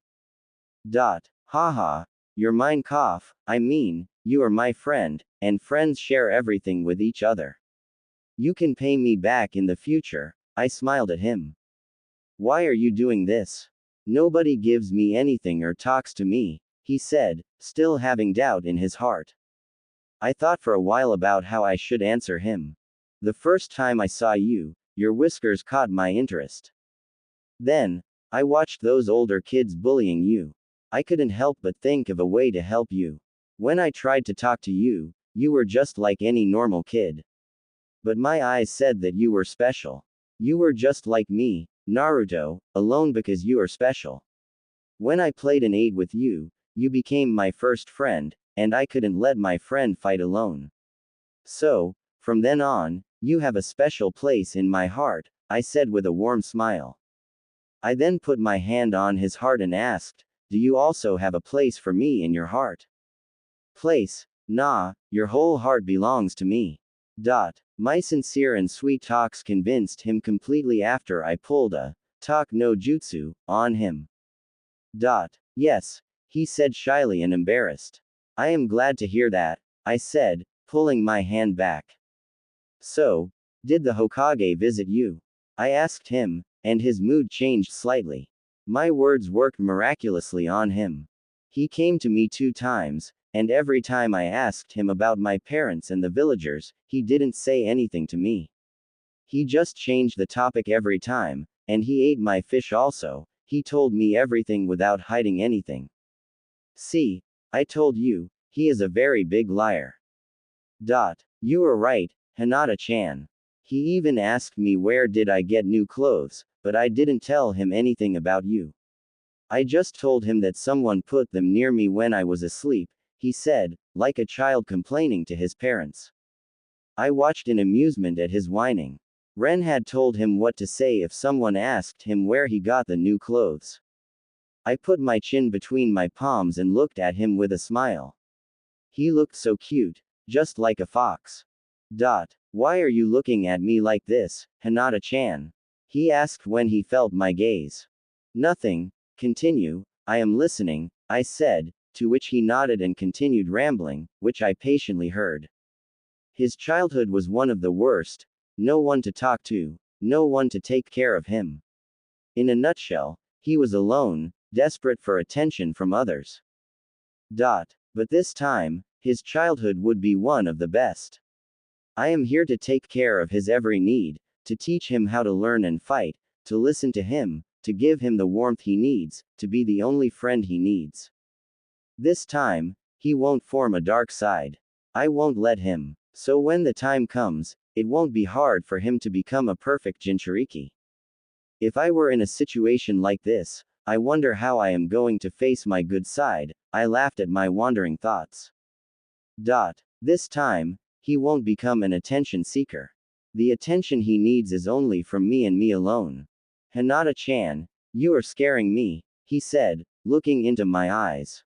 Haha, you're mine cough, I mean, you are my friend, and friends share everything with each other. You can pay me back in the future, I smiled at him. Why are you doing this? Nobody gives me anything or talks to me, he said, still having doubt in his heart. I thought for a while about how I should answer him. The first time I saw you, your whiskers caught my interest. Then, I watched those older kids bullying you. I couldn't help but think of a way to help you. When I tried to talk to you, you were just like any normal kid. But my eyes said that you were special. You were just like me, Naruto, alone because you are special. When I played an 8 with you, you became my first friend, and I couldn't let my friend fight alone. So, from then on, you have a special place in my heart, I said with a warm smile. I then put my hand on his heart and asked, do you also have a place for me in your heart? Place? Nah, your whole heart belongs to me. My sincere and sweet talks convinced him completely after I pulled a talk no jutsu on him. Yes, he said shyly and embarrassed. I am glad to hear that, I said, pulling my hand back. So, did the Hokage visit you? I asked him, and his mood changed slightly. My words worked miraculously on him. He came to me 2 times, and every time I asked him about my parents and the villagers, he didn't say anything to me. He just changed the topic every time, and he ate my fish also. He told me everything without hiding anything. See, I told you, he is a very big liar. You were right, Hinata-chan. He even asked me where did I get new clothes, but I didn't tell him anything about you. I just told him that someone put them near me when I was asleep, he said, like a child complaining to his parents. I watched in amusement at his whining. Ren had told him what to say if someone asked him where he got the new clothes. I put my chin between my palms and looked at him with a smile. He looked so cute, just like a fox. Why are you looking at me like this, Hinata-chan? He asked when he felt my gaze. Nothing, continue, I am listening, I said, to which he nodded and continued rambling, which I patiently heard. His childhood was one of the worst, no one to talk to, no one to take care of him. In a nutshell, he was alone, desperate for attention from others. But this time, his childhood would be one of the best. I am here to take care of his every need, to teach him how to learn and fight, to listen to him, to give him the warmth he needs, to be the only friend he needs. This time, he won't form a dark side. I won't let him. So when the time comes, it won't be hard for him to become a perfect Jinchuriki. If I were in a situation like this, I wonder how I am going to face my good side, I laughed at my wandering thoughts. This time, he won't become an attention seeker. The attention he needs is only from me and me alone. Hinata-chan, you are scaring me, he said, looking into my eyes.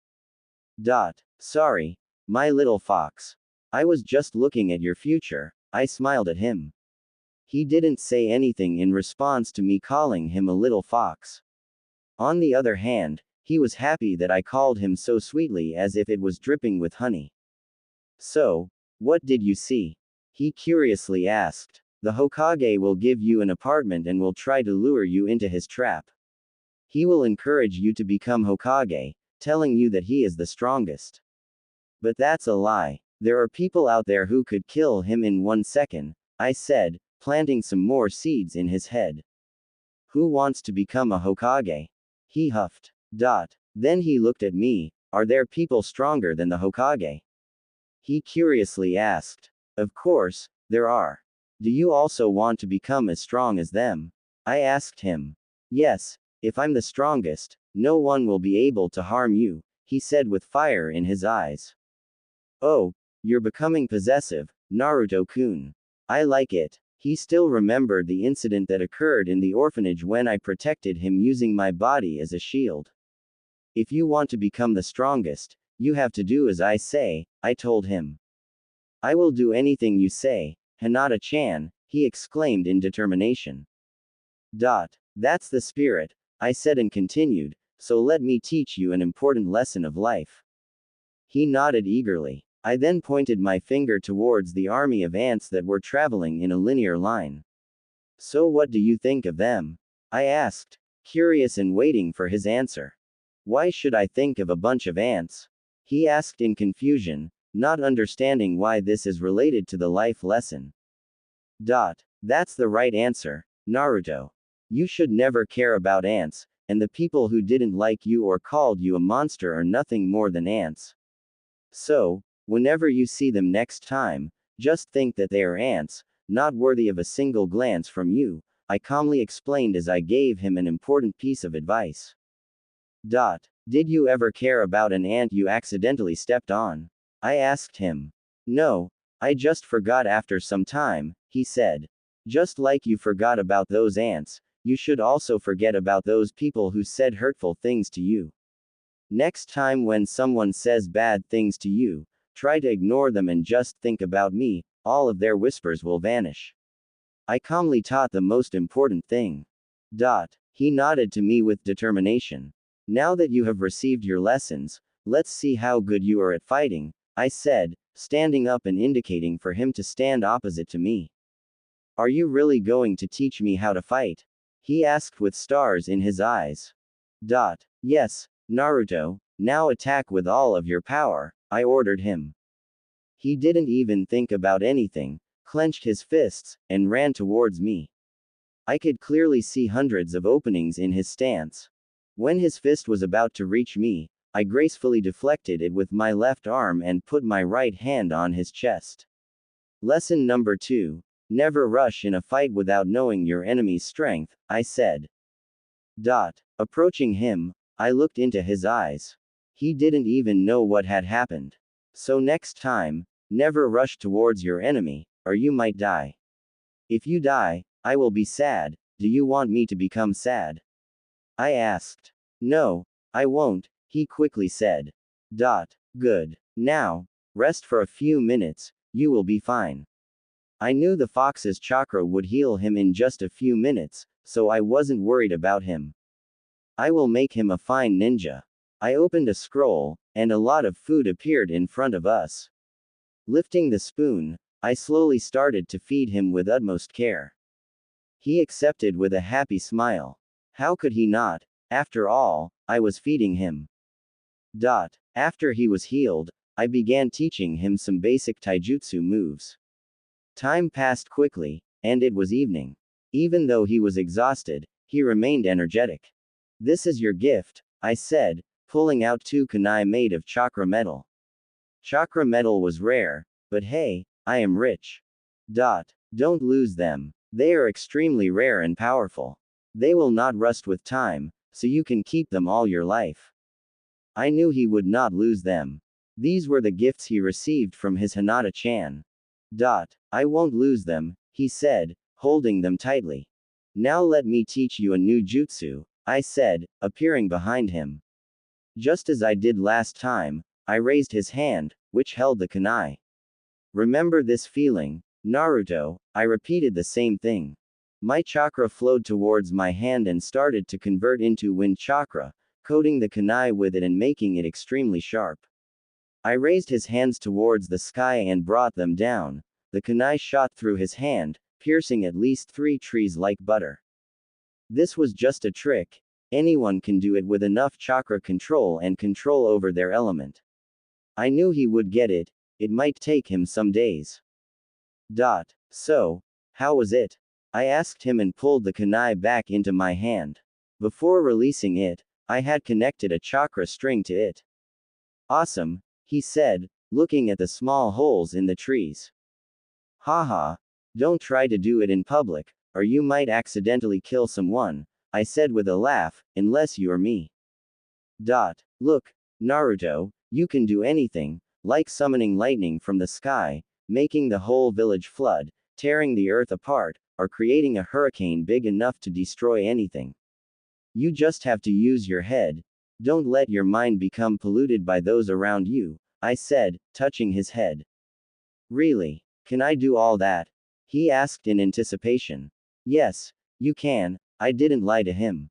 Sorry, my little fox. I was just looking at your future, I smiled at him. He didn't say anything in response to me calling him a little fox. On the other hand, he was happy that I called him so sweetly as if it was dripping with honey. So, what did you see? He curiously asked. The Hokage will give you an apartment and will try to lure you into his trap. He will encourage you to become Hokage, telling you that he is the strongest. But that's a lie. There are people out there who could kill him in 1 second, I said, planting some more seeds in his head. Who wants to become a Hokage? He huffed. Then he looked at me. Are there people stronger than the Hokage? He curiously asked. Of course, there are. Do you also want to become as strong as them? I asked him. Yes, if I'm the strongest, no one will be able to harm you, he said with fire in his eyes. Oh, you're becoming possessive, Naruto-kun. I like it. He still remembered the incident that occurred in the orphanage when I protected him using my body as a shield. If you want to become the strongest, you have to do as I say, I told him. I will do anything you say, Hinata-chan, he exclaimed in determination. That's the spirit, I said and continued, so let me teach you an important lesson of life. He nodded eagerly. I then pointed my finger towards the army of ants that were traveling in a linear line. So what do you think of them? I asked, curious and waiting for his answer. Why should I think of a bunch of ants? He asked in confusion, not understanding why this is related to the life lesson. That's the right answer, Naruto. You should never care about ants, and the people who didn't like you or called you a monster are nothing more than ants. So, whenever you see them next time, just think that they are ants, not worthy of a single glance from you, I calmly explained as I gave him an important piece of advice. Did you ever care about an ant you accidentally stepped on? I asked him. No, I just forgot after some time, he said. Just like you forgot about those ants, you should also forget about those people who said hurtful things to you. Next time when someone says bad things to you, try to ignore them and just think about me, all of their whispers will vanish. I calmly taught the most important thing. He nodded to me with determination. Now that you have received your lessons, let's see how good you are at fighting, I said, standing up and indicating for him to stand opposite to me. Are you really going to teach me how to fight? He asked with stars in his eyes. Yes, Naruto, now attack with all of your power, I ordered him. He didn't even think about anything, clenched his fists, and ran towards me. I could clearly see hundreds of openings in his stance. When his fist was about to reach me, I gracefully deflected it with my left arm and put my right hand on his chest. Lesson number 2. Never rush in a fight without knowing your enemy's strength, I said. Approaching him, I looked into his eyes. He didn't even know what had happened. So next time, never rush towards your enemy, or you might die. If you die, I will be sad. Do you want me to become sad? I asked. No, I won't, he quickly said. Good. Now, rest for a few minutes, you will be fine. I knew the fox's chakra would heal him in just a few minutes, so I wasn't worried about him. I will make him a fine ninja. I opened a scroll, and a lot of food appeared in front of us. Lifting the spoon, I slowly started to feed him with utmost care. He accepted with a happy smile. How could he not? After all, I was feeding him. After he was healed, I began teaching him some basic taijutsu moves. Time passed quickly, and it was evening. Even though he was exhausted, he remained energetic. This is your gift, I said, pulling out 2 kunai made of chakra metal. Chakra metal was rare, but hey, I am rich. Don't lose them. They are extremely rare and powerful. They will not rust with time, so you can keep them all your life. I knew he would not lose them. These were the gifts he received from his Hinata-chan. I won't lose them, he said, holding them tightly. Now let me teach you a new jutsu, I said, appearing behind him. Just as I did last time, I raised his hand, which held the kunai. Remember this feeling, Naruto? I repeated the same thing. My chakra flowed towards my hand and started to convert into wind chakra, coating the kunai with it and making it extremely sharp. I raised his hands towards the sky and brought them down. The kunai shot through his hand, piercing at least 3 trees like butter. This was just a trick. Anyone can do it with enough chakra control and control over their element. I knew he would get it. It might take him some days. So, how was it? I asked him and pulled the kunai back into my hand. Before releasing it, I had connected a chakra string to it. Awesome, he said, looking at the small holes in the trees. Haha. Don't try to do it in public, or you might accidentally kill someone, I said with a laugh, unless you are me. Look, Naruto, you can do anything, like summoning lightning from the sky, making the whole village flood, tearing the earth apart, or creating a hurricane big enough to destroy anything. You just have to use your head. Don't let your mind become polluted by those around you, I said, touching his head. Really? Can I do all that? He asked in anticipation. Yes, you can, I didn't lie to him.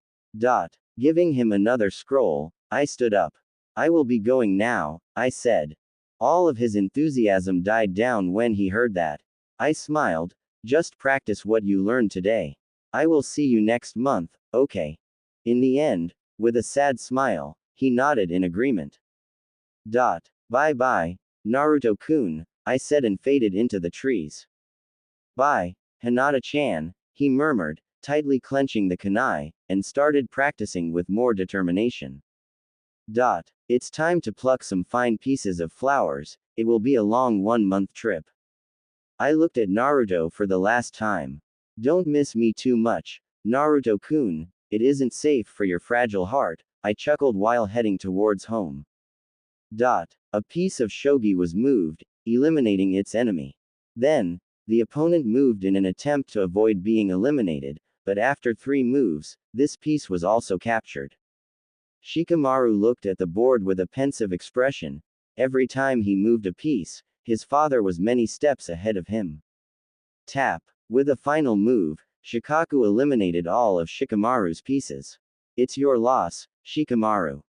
Giving him another scroll, I stood up. I will be going now, I said. All of his enthusiasm died down when he heard that. I smiled. Just practice what you learned today. I will see you next month, okay? In the end, with a sad smile, he nodded in agreement. Bye bye, Naruto-kun, I said and faded into the trees. Bye, Hinata-chan, he murmured, tightly clenching the kunai, and started practicing with more determination. It's time to pluck some fine pieces of flowers, it will be a long 1-month trip. I looked at Naruto for the last time. Don't miss me too much, Naruto-kun, it isn't safe for your fragile heart, I chuckled while heading towards home. A piece of shogi was moved, eliminating its enemy. Then, the opponent moved in an attempt to avoid being eliminated, but after 3 moves, this piece was also captured. Shikamaru looked at the board with a pensive expression. Every time he moved a piece, his father was many steps ahead of him. Tap. With a final move, Shikaku eliminated all of Shikamaru's pieces. It's your loss, Shikamaru.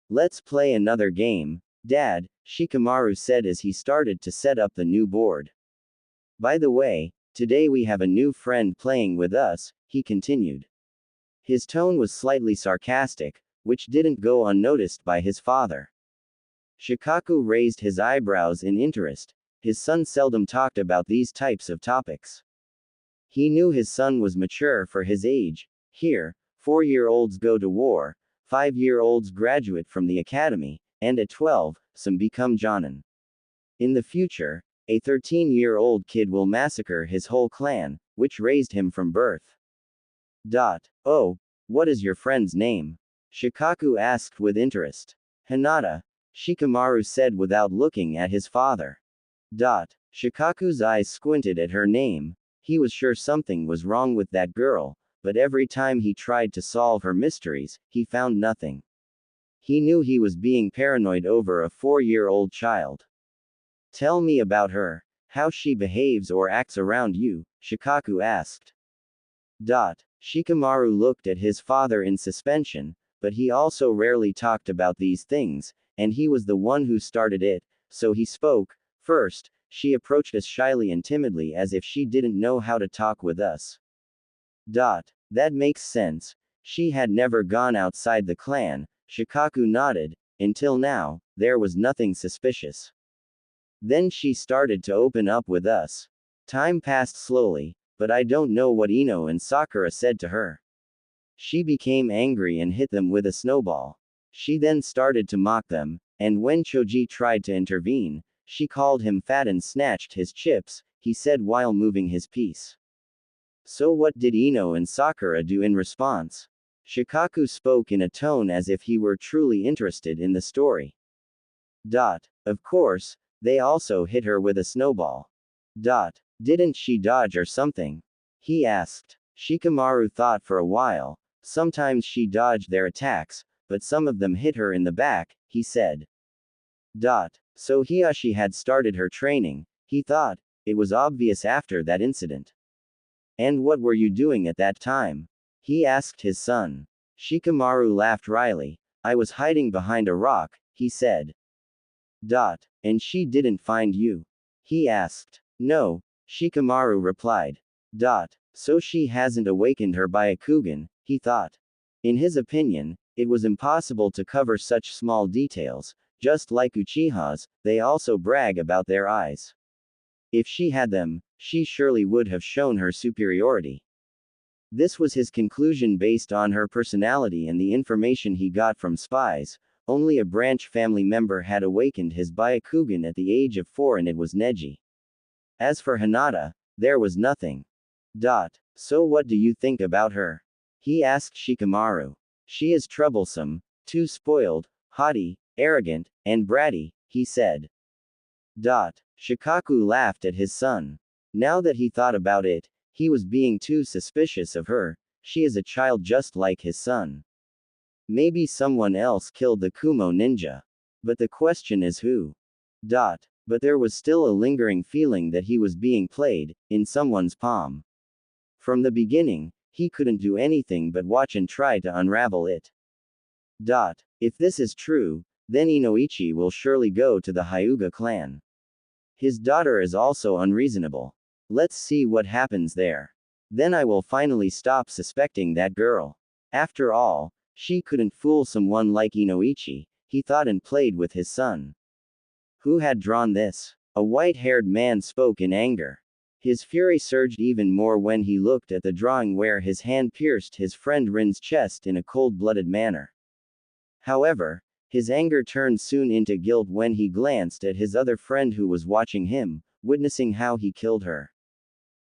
Let's play another game, Dad, Shikamaru said as he started to set up the new board. By the way, today we have a new friend playing with us, he continued. His tone was slightly sarcastic, which didn't go unnoticed by his father. Shikaku raised his eyebrows in interest. His son seldom talked about these types of topics. He knew his son was mature for his age. Here, 4-year-olds go to war, 5-year-olds graduate from the academy, and at 12, some become jonin. In the future, a 13-year-old kid will massacre his whole clan, which raised him from birth. Oh, what is your friend's name? Shikaku asked with interest. Hinata, Shikamaru said without looking at his father. Shikaku's eyes squinted at her name. He was sure something was wrong with that girl, but every time he tried to solve her mysteries, he found nothing. He knew he was being paranoid over a 4-year-old child. Tell me about her, how she behaves or acts around you, Shikaku asked. Shikamaru looked at his father in suspension, but he also rarely talked about these things, and he was the one who started it, so he spoke. First, she approached us shyly and timidly as if she didn't know how to talk with us. That makes sense. She had never gone outside the clan, Shikaku nodded. Until now, there was nothing suspicious. Then she started to open up with us. Time passed slowly, but I don't know what Ino and Sakura said to her. She became angry and hit them with a snowball. She then started to mock them, and when Choji tried to intervene, she called him fat and snatched his chips, he said while moving his piece. So what did Ino and Sakura do in response? Shikaku spoke in a tone as if he were truly interested in the story. Of course, they also hit her with a snowball. Didn't she dodge or something? He asked. Shikamaru thought for a while. Sometimes she dodged their attacks, but some of them hit her in the back, he said. So Hiashi had started her training, he thought. It was obvious after that incident. And what were you doing at that time? He asked his son. Shikamaru laughed wryly. I was hiding behind a rock, he said. And she didn't find you? He asked. No, Shikamaru replied. So she hasn't awakened her Byakugan, he thought. In his opinion, it was impossible to cover such small details. Just like Uchihas, they also brag about their eyes. If she had them, she surely would have shown her superiority. This was his conclusion based on her personality and the information he got from spies. Only a branch family member had awakened his Byakugan at the age of 4 and it was Neji. As for Hinata, there was nothing. So what do you think about her? He asked Shikamaru. She is troublesome, too spoiled, haughty, arrogant, and bratty, he said. Shikaku laughed at his son. Now that he thought about it, he was being too suspicious of her. She is a child just like his son. Maybe someone else killed the Kumo ninja. But the question is who? But there was still a lingering feeling that he was being played, in someone's palm. From the beginning, he couldn't do anything but watch and try to unravel it. If this is true, then Inoichi will surely go to the Hyuga clan. His daughter is also unreasonable. Let's see what happens there. Then I will finally stop suspecting that girl. After all, she couldn't fool someone like Inoichi, he thought, and played with his son. Who had drawn this? A white-haired man spoke in anger. His fury surged even more when he looked at the drawing where his hand pierced his friend Rin's chest in a cold-blooded manner. However, his anger turned soon into guilt when he glanced at his other friend who was watching him, witnessing how he killed her.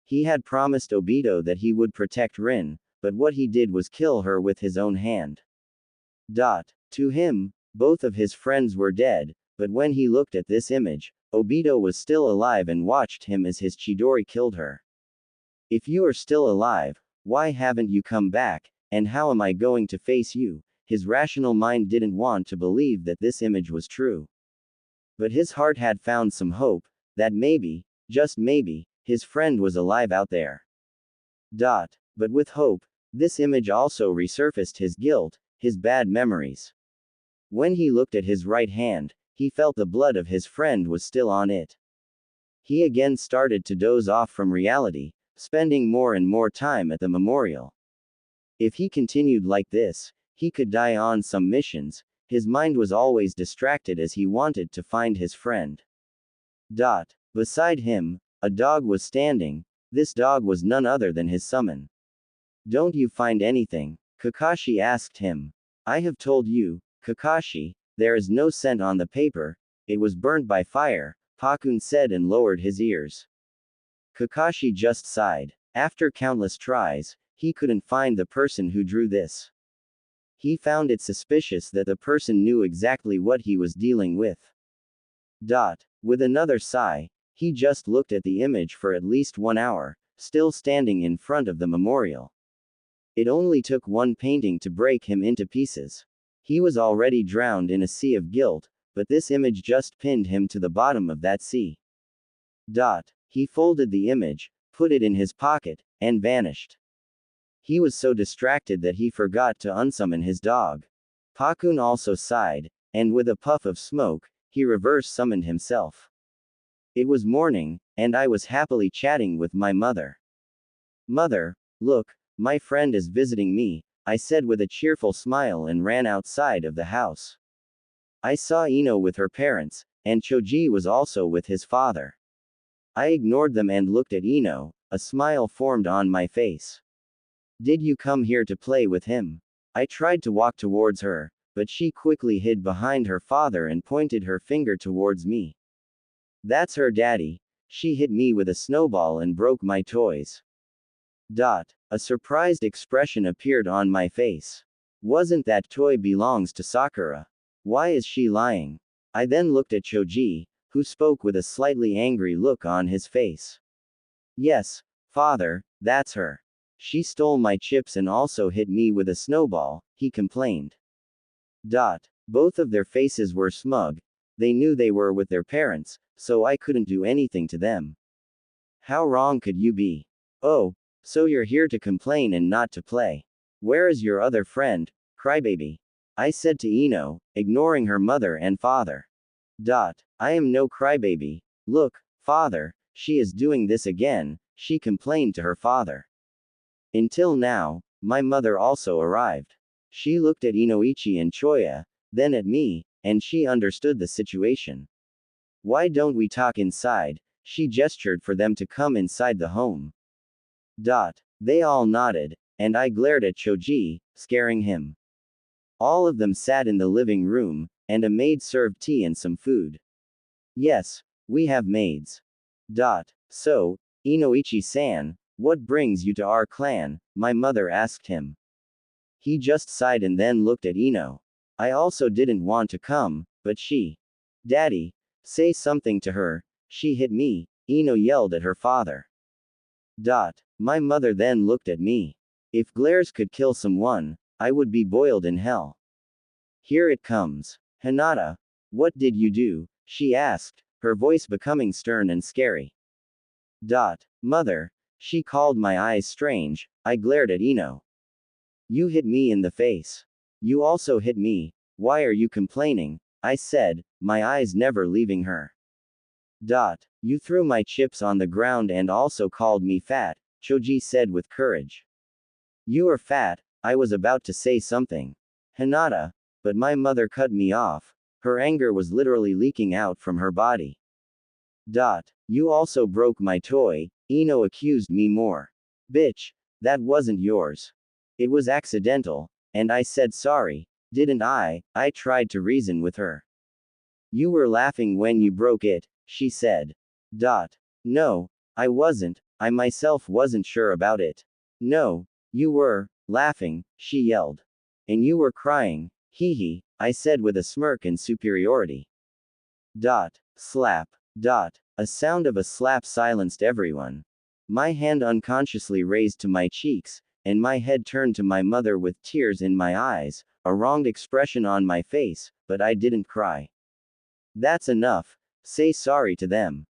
He had promised Obito that he would protect Rin, but what he did was kill her with his own hand. To him, both of his friends were dead, but when he looked at this image, Obito was still alive and watched him as his Chidori killed her. If you are still alive, why haven't you come back, and how am I going to face you? His rational mind didn't want to believe that this image was true. But his heart had found some hope, that maybe, just maybe, his friend was alive out there. But with hope, this image also resurfaced his guilt, his bad memories. When he looked at his right hand, he felt the blood of his friend was still on it. He again started to doze off from reality, spending more and more time at the memorial. If he continued like this, he could die on some missions. His mind was always distracted as he wanted to find his friend. Beside him, a dog was standing. This dog was none other than his summon. Don't you find anything? Kakashi asked him. I have told you, Kakashi, there is no scent on the paper, it was burnt by fire, Pakun said and lowered his ears. Kakashi just sighed. After countless tries, he couldn't find the person who drew this. He found it suspicious that the person knew exactly what he was dealing with. With another sigh, he just looked at the image for at least 1 hour, still standing in front of the memorial. It only took one painting to break him into pieces. He was already drowned in a sea of guilt, but this image just pinned him to the bottom of that sea. He folded the image, put it in his pocket, and vanished. He was so distracted that he forgot to unsummon his dog. Pakun also sighed, and with a puff of smoke, he reverse summoned himself. It was morning, and I was happily chatting with my mother. Mother, look, my friend is visiting me, I said with a cheerful smile and ran outside of the house. I saw Ino with her parents, and Choji was also with his father. I ignored them and looked at Ino, a smile formed on my face. Did you come here to play with him? I tried to walk towards her, but she quickly hid behind her father and pointed her finger towards me. That's her daddy, she hit me with a snowball and broke my toys. A surprised expression appeared on my face. Wasn't that toy belongs to Sakura? Why is she lying? I then looked at Choji, who spoke with a slightly angry look on his face. Yes, father, that's her. She stole my chips and also hit me with a snowball, he complained. Both of their faces were smug. They knew they were with their parents, so I couldn't do anything to them. How wrong could you be? Oh, so you're here to complain and not to play. Where is your other friend, crybaby? I said to Ino, ignoring her mother and father. I am no crybaby. Look, father, she is doing this again, she complained to her father. Until now, my mother also arrived. She looked at Inoichi and Choya, then at me, and she understood the situation. Why don't we talk inside? She gestured for them to come inside the home. They all nodded, and I glared at Choji, scaring him. All of them sat in the living room, and a maid served tea and some food. Yes, we have maids. So, Inoichi-san, what brings you to our clan? My mother asked him. He just sighed and then looked at Ino. I also didn't want to come, but she. Daddy, say something to her, she hit me, Ino yelled at her father. My mother then looked at me. If glares could kill someone, I would be boiled in hell. Here it comes. Hinata, what did you do? She asked, her voice becoming stern and scary. Mother, she called, my eyes strange. I glared at Ino. You hit me in the face. You also hit me. Why are you complaining? I said, my eyes never leaving her. You threw my chips on the ground and also called me fat, Choji said with courage. You are fat, I was about to say something. Hinata, but my mother cut me off. Her anger was literally leaking out from her body. You also broke my toy, Ino accused me more. Bitch, that wasn't yours. It was accidental, and I said sorry, didn't I? I tried to reason with her. You were laughing when you broke it, she said. No, I wasn't, I myself wasn't sure about it. No, you were laughing, she yelled. And you were crying, hee hee, I said with a smirk and superiority. Slap. A sound of a slap silenced everyone. My hand unconsciously raised to my cheeks, and my head turned to my mother with tears in my eyes, a wronged expression on my face, but I didn't cry. That's enough. Say sorry to them.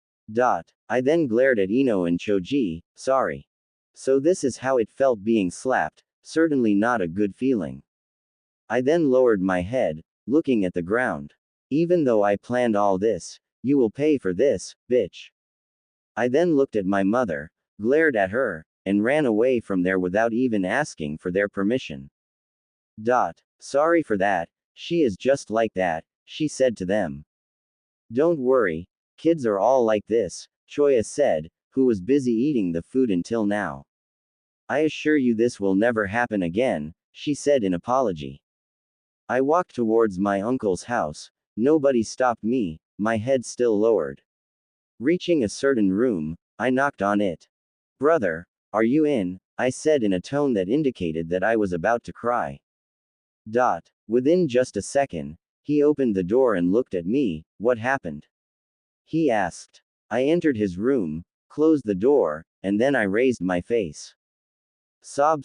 I then glared at Ino and Choji, sorry. So this is how it felt being slapped, certainly not a good feeling. I then lowered my head, looking at the ground. Even though I planned all this, you will pay for this, bitch. I then looked at my mother, glared at her, and ran away from there without even asking for their permission. Sorry for that, she is just like that, she said to them. Don't worry, kids are all like this, Choya said, who was busy eating the food until now. I assure you this will never happen again, she said in apology. I walked towards my uncle's house. Nobody stopped me, my head still lowered. Reaching a certain room, I knocked on it. Brother, are you in? I said in a tone that indicated that I was about to cry. Within just a second, he opened the door and looked at me. What happened? He asked. I entered his room, closed the door, and then I raised my face. Sob.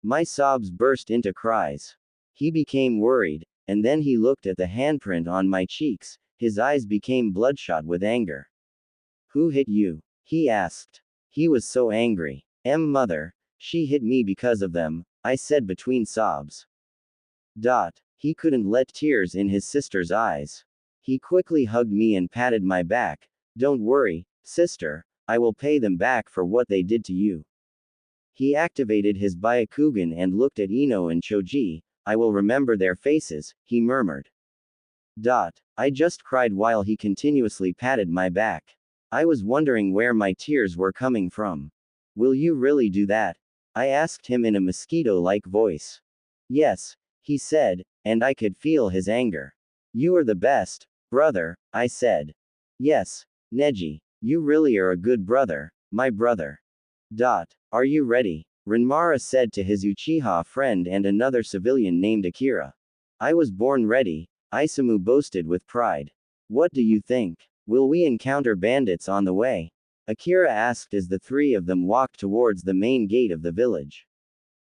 My sobs burst into cries. He became worried, and then he looked at the handprint on my cheeks. His eyes became bloodshot with anger. Who hit you? He asked. He was so angry. Mother, she hit me because of them, I said between sobs. He couldn't let tears in his sister's eyes. He quickly hugged me and patted my back. Don't worry, sister, I will pay them back for what they did to you. He activated his Byakugan and looked at Ino and Choji. I will remember their faces, he murmured. I just cried while he continuously patted my back. I was wondering where my tears were coming from. Will you really do that? I asked him in a mosquito-like voice. Yes, he said, and I could feel his anger. You are the best, brother, I said. Yes, Neji, you really are a good brother, my brother. Are you ready? Renmara said to his Uchiha friend and another civilian named Akira. I was born ready, Isamu boasted with pride. What do you think? Will we encounter bandits on the way? Akira asked as the three of them walked towards the main gate of the village.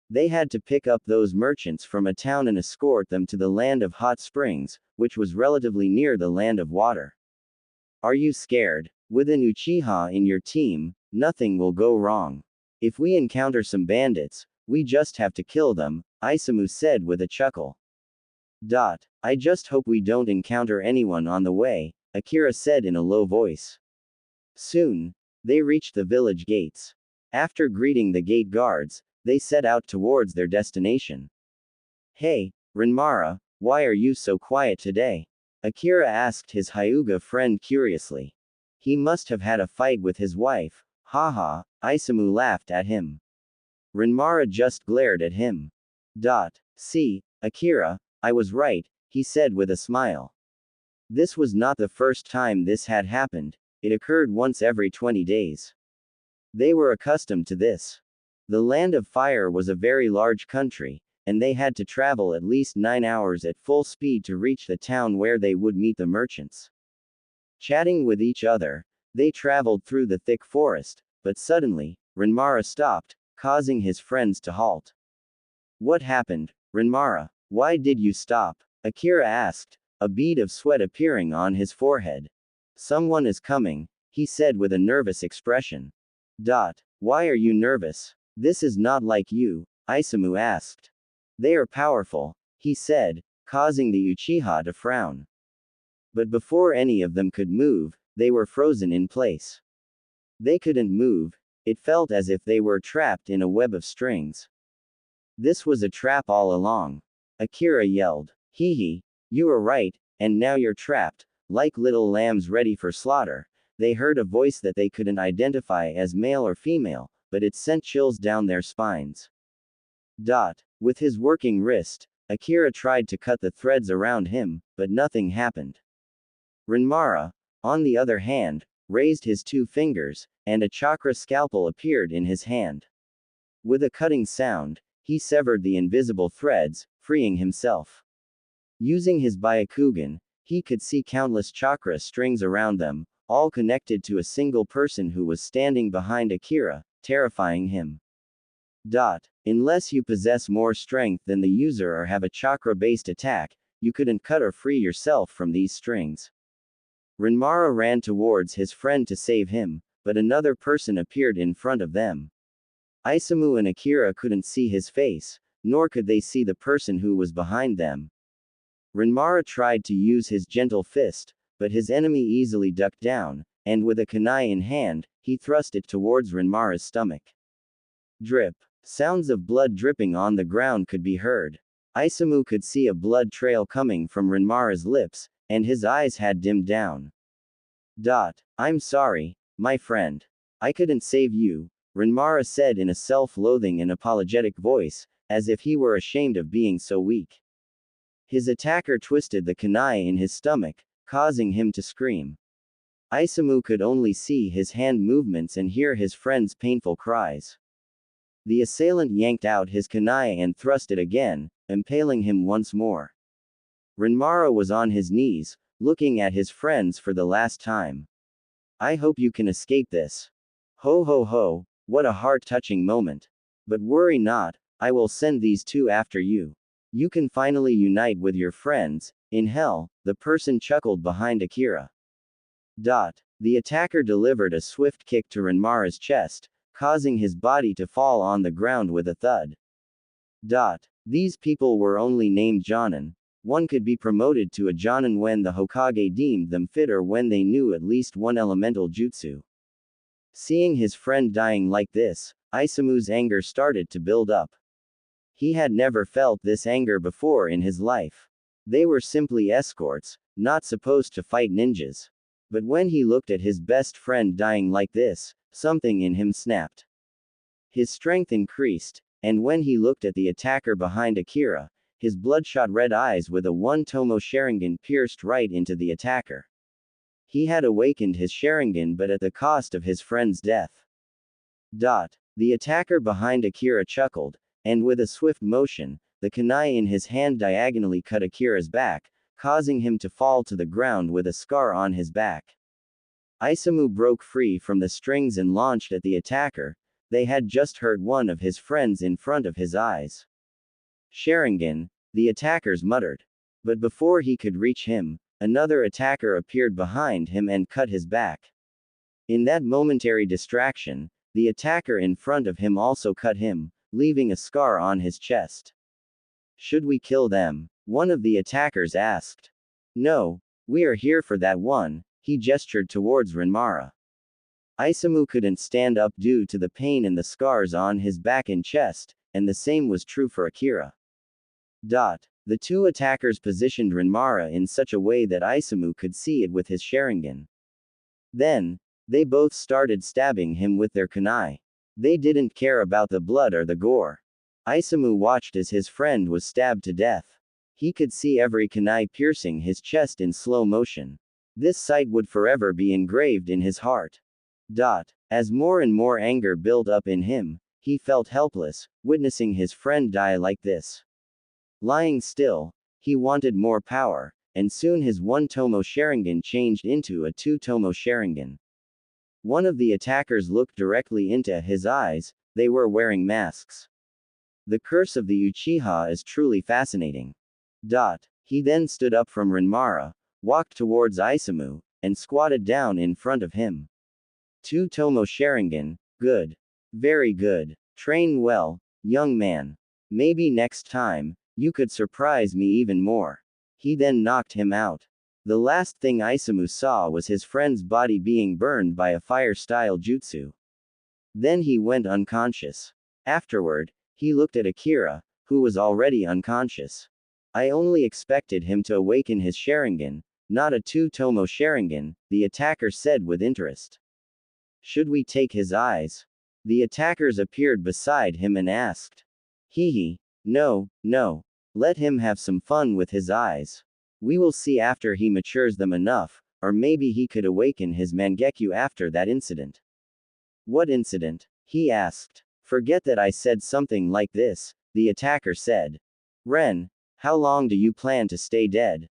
They had to pick up those merchants from a town and escort them to the land of hot springs, which was relatively near the land of water. Are you scared? With an Uchiha in your team, nothing will go wrong. If we encounter some bandits, we just have to kill them, Isamu said with a chuckle. I just hope we don't encounter anyone on the way, Akira said in a low voice. Soon, they reached the village gates. After greeting the gate guards, they set out towards their destination. Hey, Renmara, why are you so quiet today? Akira asked his Hyuga friend curiously. He must have had a fight with his wife, haha, Isamu laughed at him. Renmara just glared at him. See, Akira, I was right, he said with a smile. This was not the first time this had happened, it occurred once every 20 days. They were accustomed to this. The Land of Fire was a very large country, and they had to travel at least 9 hours at full speed to reach the town where they would meet the merchants. Chatting with each other, they traveled through the thick forest, but suddenly, Renmara stopped, causing his friends to halt. What happened, Renmara? Why did you stop? Akira asked, a bead of sweat appearing on his forehead. Someone is coming, he said with a nervous expression. Why are you nervous? This is not like you, Isamu asked. They are powerful, he said, causing the Uchiha to frown. But before any of them could move, they were frozen in place. They couldn't move, it felt as if they were trapped in a web of strings. This was a trap all along. Akira yelled. Hee hee, you were right, and now you're trapped, like little lambs ready for slaughter. They heard a voice that they couldn't identify as male or female, but it sent chills down their spines. With his working wrist, Akira tried to cut the threads around him, but nothing happened. Renmara, on the other hand, raised his 2 fingers, and a chakra scalpel appeared in his hand. With a cutting sound, he severed the invisible threads, freeing himself. Using his Byakugan, he could see countless chakra strings around them, all connected to a single person who was standing behind Akira, terrifying him. Unless you possess more strength than the user or have a chakra-based attack, you couldn't cut or free yourself from these strings. Renmara ran towards his friend to save him, but another person appeared in front of them. Isamu and Akira couldn't see his face, nor could they see the person who was behind them. Renmara tried to use his gentle fist, but his enemy easily ducked down, and with a kunai in hand, he thrust it towards Renmara's stomach. Drip. Sounds of blood dripping on the ground could be heard. Isamu could see a blood trail coming from Renmara's lips, and his eyes had dimmed down. I'm sorry, my friend. I couldn't save you, Renmara said in a self-loathing and apologetic voice, as if he were ashamed of being so weak. His attacker twisted the kunai in his stomach, causing him to scream. Isamu could only see his hand movements and hear his friend's painful cries. The assailant yanked out his kunai and thrust it again, impaling him once more. Renmara was on his knees, looking at his friends for the last time. I hope you can escape this. Ho ho ho, what a heart-touching moment. But worry not, I will send these 2 after you. You can finally unite with your friends. In hell, the person chuckled behind Akira. The attacker delivered a swift kick to Renmara's chest, causing his body to fall on the ground with a thud. These people were only named Jonin. One could be promoted to a Jonin when the Hokage deemed them fit or when they knew at least one elemental jutsu. Seeing his friend dying like this, Isamu's anger started to build up. He had never felt this anger before in his life. They were simply escorts, not supposed to fight ninjas. But when he looked at his best friend dying like this, something in him snapped. His strength increased, and when he looked at the attacker behind Akira, his bloodshot red eyes with a one-tomo Sharingan pierced right into the attacker. He had awakened his Sharingan but at the cost of his friend's death. The attacker behind Akira chuckled, and with a swift motion, the kunai in his hand diagonally cut Akira's back, causing him to fall to the ground with a scar on his back. Isamu broke free from the strings and launched at the attacker. They had just hurt one of his friends in front of his eyes. Sharingan, the attackers muttered. But before he could reach him, another attacker appeared behind him and cut his back. In that momentary distraction, the attacker in front of him also cut him, leaving a scar on his chest. Should we kill them? One of the attackers asked. No, we are here for that one, he gestured towards Renmara. Isamu couldn't stand up due to the pain and the scars on his back and chest, and the same was true for Akira. The 2 attackers positioned Renmara in such a way that Isamu could see it with his Sharingan. Then, they both started stabbing him with their kunai. They didn't care about the blood or the gore. Isamu watched as his friend was stabbed to death. He could see every kunai piercing his chest in slow motion. This sight would forever be engraved in his heart. As more and more anger built up in him, he felt helpless, witnessing his friend die like this. Lying still, he wanted more power, and soon his one-tomo Sharingan changed into a 2-tomo Sharingan. One of the attackers looked directly into his eyes. They were wearing masks. The curse of the Uchiha is truly fascinating. He then stood up from Renmara, walked towards Isamu, and squatted down in front of him. 2 Tomo Sharingan, good. Very good. Train well, young man. Maybe next time, you could surprise me even more. He then knocked him out. The last thing Isamu saw was his friend's body being burned by a fire-style jutsu. Then he went unconscious. Afterward, he looked at Akira, who was already unconscious. I only expected him to awaken his Sharingan, not a 2 Tomo Sharingan, the attacker said with interest. Should we take his eyes? The attackers appeared beside him and asked. Hehe. No, no. Let him have some fun with his eyes. We will see after he matures them enough, or maybe he could awaken his Mangekyo after that incident. What incident? He asked. Forget that I said something like this, the attacker said. Ren, how long do you plan to stay dead?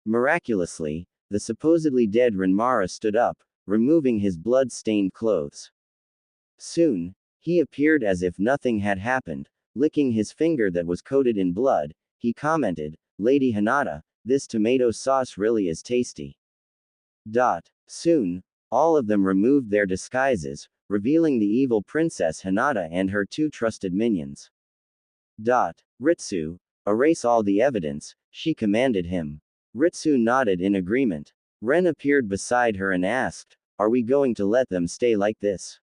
Miraculously, the supposedly dead Renmara stood up, removing his blood-stained clothes. Soon, he appeared as if nothing had happened, licking his finger that was coated in blood. He commented, Lady Hinata, this tomato sauce really is tasty. Soon, all of them removed their disguises, revealing the evil Princess Hinata and her 2 trusted minions. Ritsu, erase all the evidence, she commanded him. Ritsu nodded in agreement. Ren appeared beside her and asked, are we going to let them stay like this?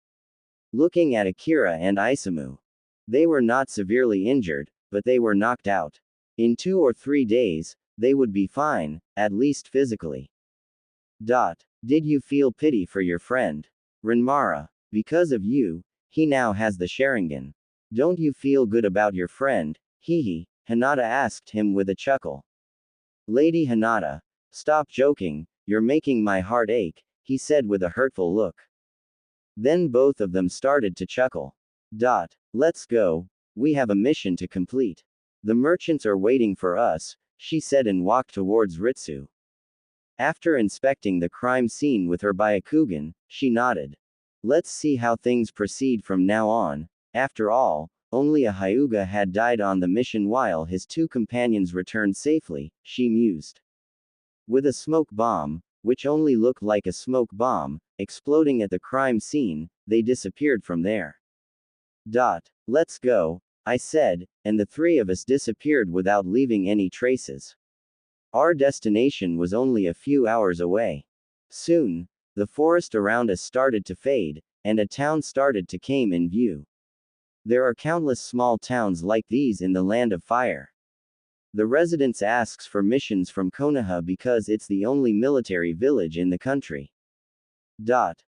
Looking at Akira and Isamu. They were not severely injured, but they were knocked out. In 2 or 3 days, they would be fine, at least physically. Did you feel pity for your friend? Renmara. Because of you, he now has the Sharingan. Don't you feel good about your friend? Hehe, Hinata asked him with a chuckle. Lady Hinata, stop joking, you're making my heart ache, he said with a hurtful look. Then both of them started to chuckle. Let's go, we have a mission to complete. The merchants are waiting for us, she said and walked towards Ritsu. After inspecting the crime scene with her Byakugan, she nodded. Let's see how things proceed from now on. After all, only a Hyuga had died on the mission while his 2 companions returned safely, she mused. With a smoke bomb, which only looked like a smoke bomb, exploding at the crime scene, they disappeared from there. Let's go, I said, and the 3 of us disappeared without leaving any traces. Our destination was only a few hours away. Soon, the forest around us started to fade, and a town started to come in view. There are countless small towns like these in the Land of Fire. The residents asks for missions from Konoha because it's the only military village in the country.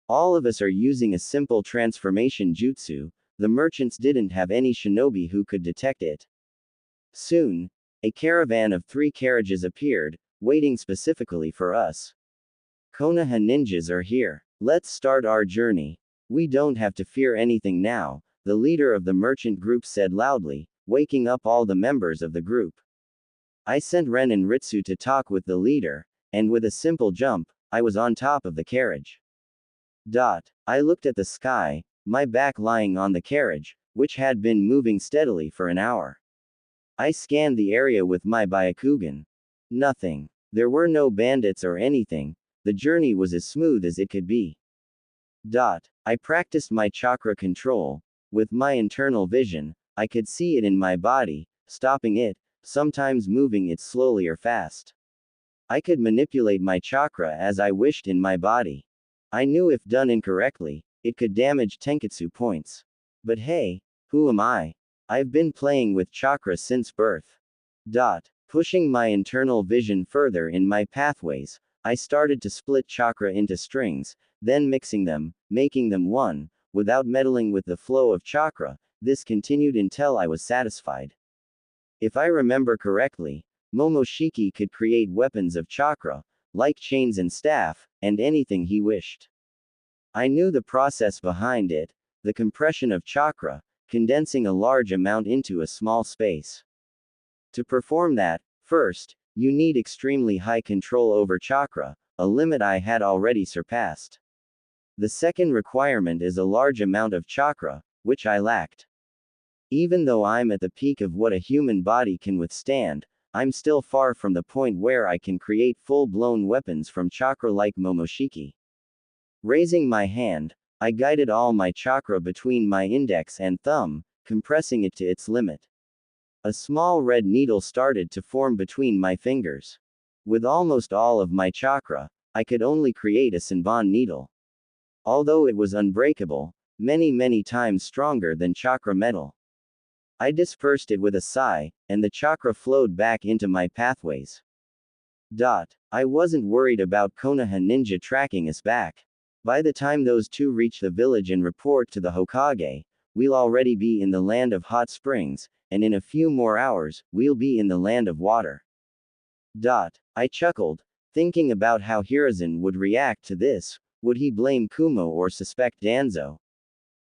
All of us are using a simple transformation jutsu, the merchants didn't have any shinobi who could detect it. Soon, a caravan of 3 carriages appeared, waiting specifically for us. Konoha ninjas are here. Let's start our journey. We don't have to fear anything now, the leader of the merchant group said loudly, waking up all the members of the group. I sent Ren and Ritsu to talk with the leader, and with a simple jump, I was on top of the carriage. I looked at the sky, my back lying on the carriage, which had been moving steadily for an hour. I scanned the area with my Byakugan. Nothing. There were no bandits or anything. The journey was as smooth as it could be. I practiced my chakra control. With my internal vision, I could see it in my body, stopping it, sometimes moving it slowly or fast. I could manipulate my chakra as I wished in my body. I knew if done incorrectly, it could damage Tenketsu points. But hey, who am I? I've been playing with chakra since birth. Pushing my internal vision further in my pathways, I started to split chakra into strings, then mixing them, making them one, without meddling with the flow of chakra. This continued until I was satisfied. If I remember correctly, Momoshiki could create weapons of chakra, like chains and staff, and anything he wished. I knew the process behind it, the compression of chakra, condensing a large amount into a small space. To perform that, first, you need extremely high control over chakra, a limit I had already surpassed. The second requirement is a large amount of chakra, which I lacked. Even though I'm at the peak of what a human body can withstand, I'm still far from the point where I can create full-blown weapons from chakra like Momoshiki. Raising my hand, I guided all my chakra between my index and thumb, compressing it to its limit. A small red needle started to form between my fingers. With almost all of my chakra, I could only create a Senbon needle. Although it was unbreakable, many times stronger than chakra metal. I dispersed it with a sigh, and the chakra flowed back into my pathways. I wasn't worried about Konoha ninja tracking us back. By the time those two reach the village and report to the Hokage, we'll already be in the land of hot springs, and in a few more hours, we'll be in the land of water. I chuckled, thinking about how Hiruzen would react to this. Would he blame Kumo or suspect Danzo?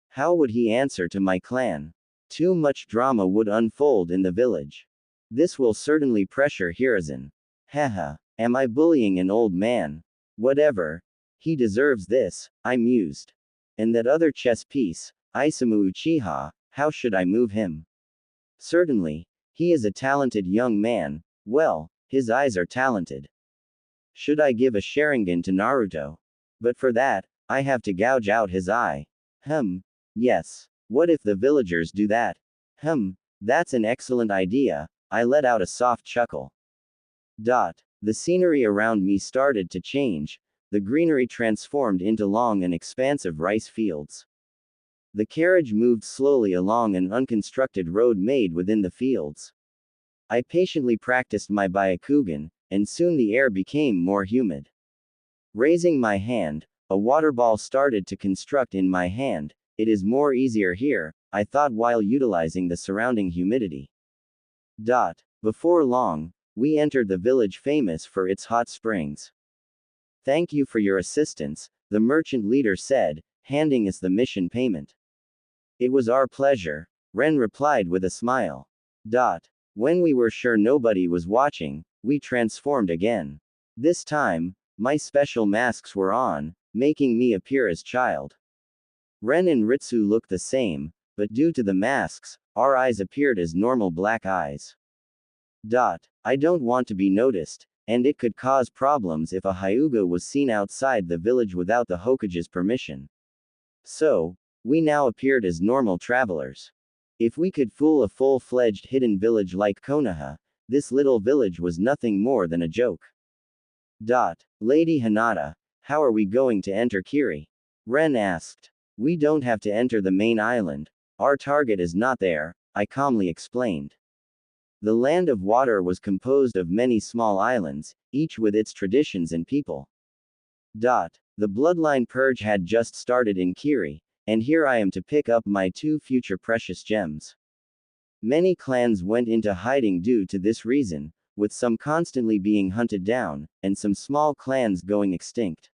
How would he answer to my clan? Too much drama would unfold in the village. This will certainly pressure Hiruzen. Haha, am I bullying an old man? Whatever. He deserves this, I mused. And that other chess piece, Isamu Uchiha, how should I move him? Certainly, he is a talented young man. Well, his eyes are talented. Should I give a Sharingan to Naruto? But for that, I have to gouge out his eye. Yes. What if the villagers do that? That's an excellent idea. I let out a soft chuckle. The scenery around me started to change. The greenery transformed into long and expansive rice fields. The carriage moved slowly along an unconstructed road made within the fields. I patiently practiced my Byakugan, and soon the air became more humid. Raising my hand, a water ball started to construct in my hand. It is more easier here, I thought while utilizing the surrounding humidity. Before long, we entered the village famous for its hot springs. Thank you for your assistance, the merchant leader said, handing us the mission payment. It was our pleasure, Ren replied with a smile. When we were sure nobody was watching, we transformed again. This time, my special masks were on, making me appear as child. Ren and Ritsu looked the same, but due to the masks, our eyes appeared as normal black eyes. I don't want to be noticed, and it could cause problems if a Hyuga was seen outside the village without the Hokage's permission. So, we now appeared as normal travelers. If we could fool a full-fledged hidden village like Konoha, this little village was nothing more than a joke. Lady Hinata, how are we going to enter Kiri? Ren asked. We don't have to enter the main island. Our target is not there, I calmly explained. The land of water was composed of many small islands, each with its traditions and people. The bloodline purge had just started in Kiri, and here I am to pick up my 2 future precious gems. Many clans went into hiding due to this reason, with some constantly being hunted down, and some small clans going extinct.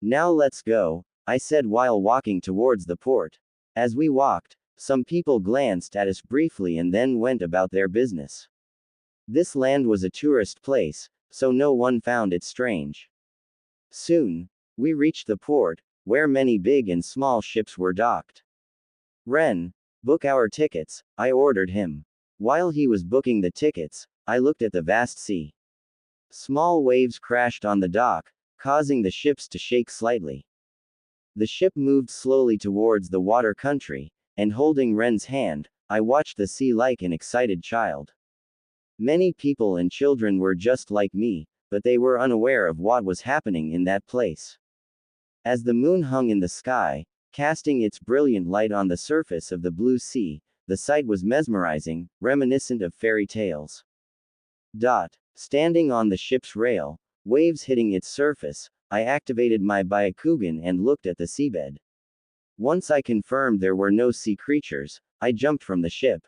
Now let's go, I said while walking towards the port. As we walked, some people glanced at us briefly and then went about their business. This land was a tourist place, so no one found it strange. Soon, we reached the port, where many big and small ships were docked. Ren, book our tickets, I ordered him. While he was booking the tickets, I looked at the vast sea. Small waves crashed on the dock, causing the ships to shake slightly. The ship moved slowly towards the water country, and holding Ren's hand, I watched the sea like an excited child. Many people and children were just like me, but they were unaware of what was happening in that place. As the moon hung in the sky, casting its brilliant light on the surface of the blue sea, the sight was mesmerizing, reminiscent of fairy tales. Standing on the ship's rail, waves hitting its surface, I activated my Byakugan and looked at the seabed. Once I confirmed there were no sea creatures, I jumped from the ship.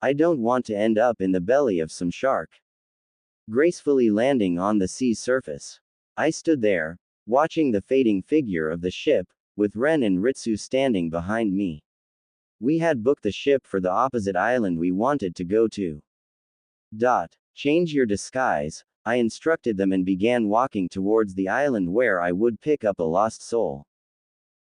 I don't want to end up in the belly of some shark. Gracefully landing on the sea's surface, I stood there, watching the fading figure of the ship, with Ren and Ritsu standing behind me. We had booked the ship for the opposite island we wanted to go to. Change your disguise, I instructed them and began walking towards the island where I would pick up a lost soul.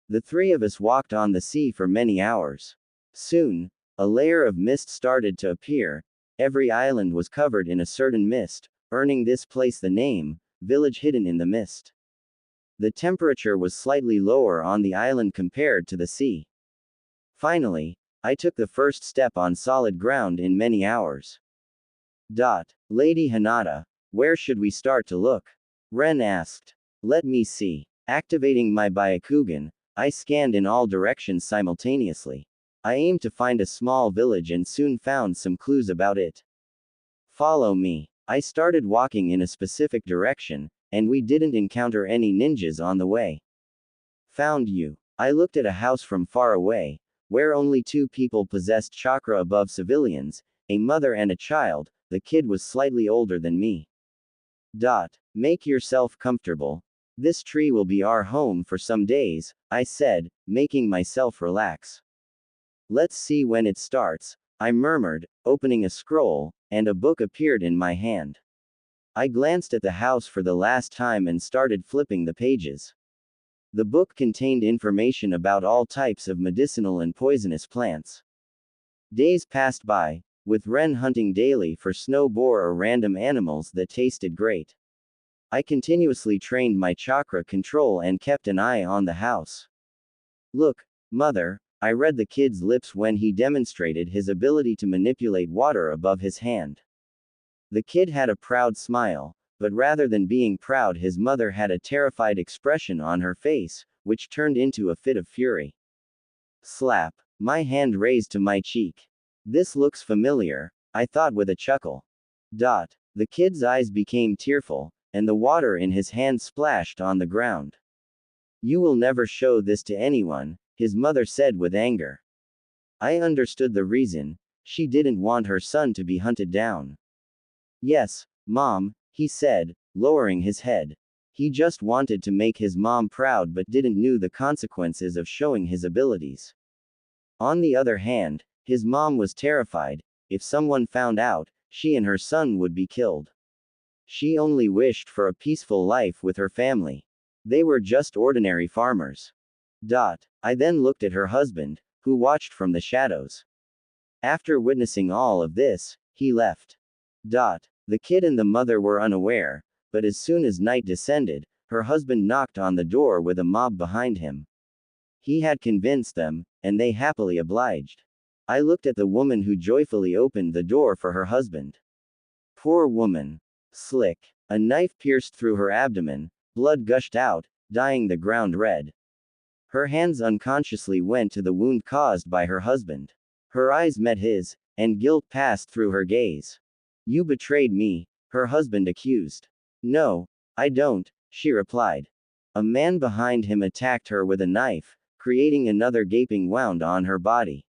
The 3 of us walked on the sea for many hours. Soon, a layer of mist started to appear, Every island was covered in a certain mist, earning this place the name, Village Hidden in the Mist. The temperature was slightly lower on the island compared to the sea. Finally, I took the first step on solid ground in many hours. Lady Hinata, where should we start to look? Ren asked. Let me see. Activating my Byakugan, I scanned in all directions simultaneously. I aimed to find a small village and soon found some clues about it. Follow me. I started walking in a specific direction, and we didn't encounter any ninjas on the way. Found you. I looked at a house from far away, where only 2 people possessed chakra above civilians, a mother and a child. The kid was slightly older than me. Make yourself comfortable. This tree will be our home for some days, I said, making myself relax. Let's see when it starts, I murmured, opening a scroll, and a book appeared in my hand. I glanced at the house for the last time and started flipping the pages. The book contained information about all types of medicinal and poisonous plants. Days passed by, with Ren hunting daily for snow boar or random animals that tasted great. I continuously trained my chakra control and kept an eye on the house. Look, mother, I read the kid's lips when he demonstrated his ability to manipulate water above his hand. The kid had a proud smile, but rather than being proud, his mother had a terrified expression on her face, which turned into a fit of fury. Slap. My hand raised to my cheek. This looks familiar, I thought with a chuckle. The kid's eyes became tearful, and the water in his hand splashed on the ground. You will never show this to anyone, his mother said with anger. I understood the reason. She didn't want her son to be hunted down. Yes, Mom, he said, lowering his head. He just wanted to make his mom proud but didn't know the consequences of showing his abilities. On the other hand, his mom was terrified. If someone found out, she and her son would be killed. She only wished for a peaceful life with her family. They were just ordinary farmers. I then looked at her husband, who watched from the shadows. After witnessing all of this, he left. The kid and the mother were unaware, but as soon as night descended, her husband knocked on the door with a mob behind him. He had convinced them, and they happily obliged. I looked at the woman who joyfully opened the door for her husband. Poor woman. Slick. A knife pierced through her abdomen, blood gushed out, dyeing the ground red. Her hands unconsciously went to the wound caused by her husband. Her eyes met his, and guilt passed through her gaze. You betrayed me, her husband accused. No, I don't, she replied. A man behind him attacked her with a knife, creating another gaping wound on her body.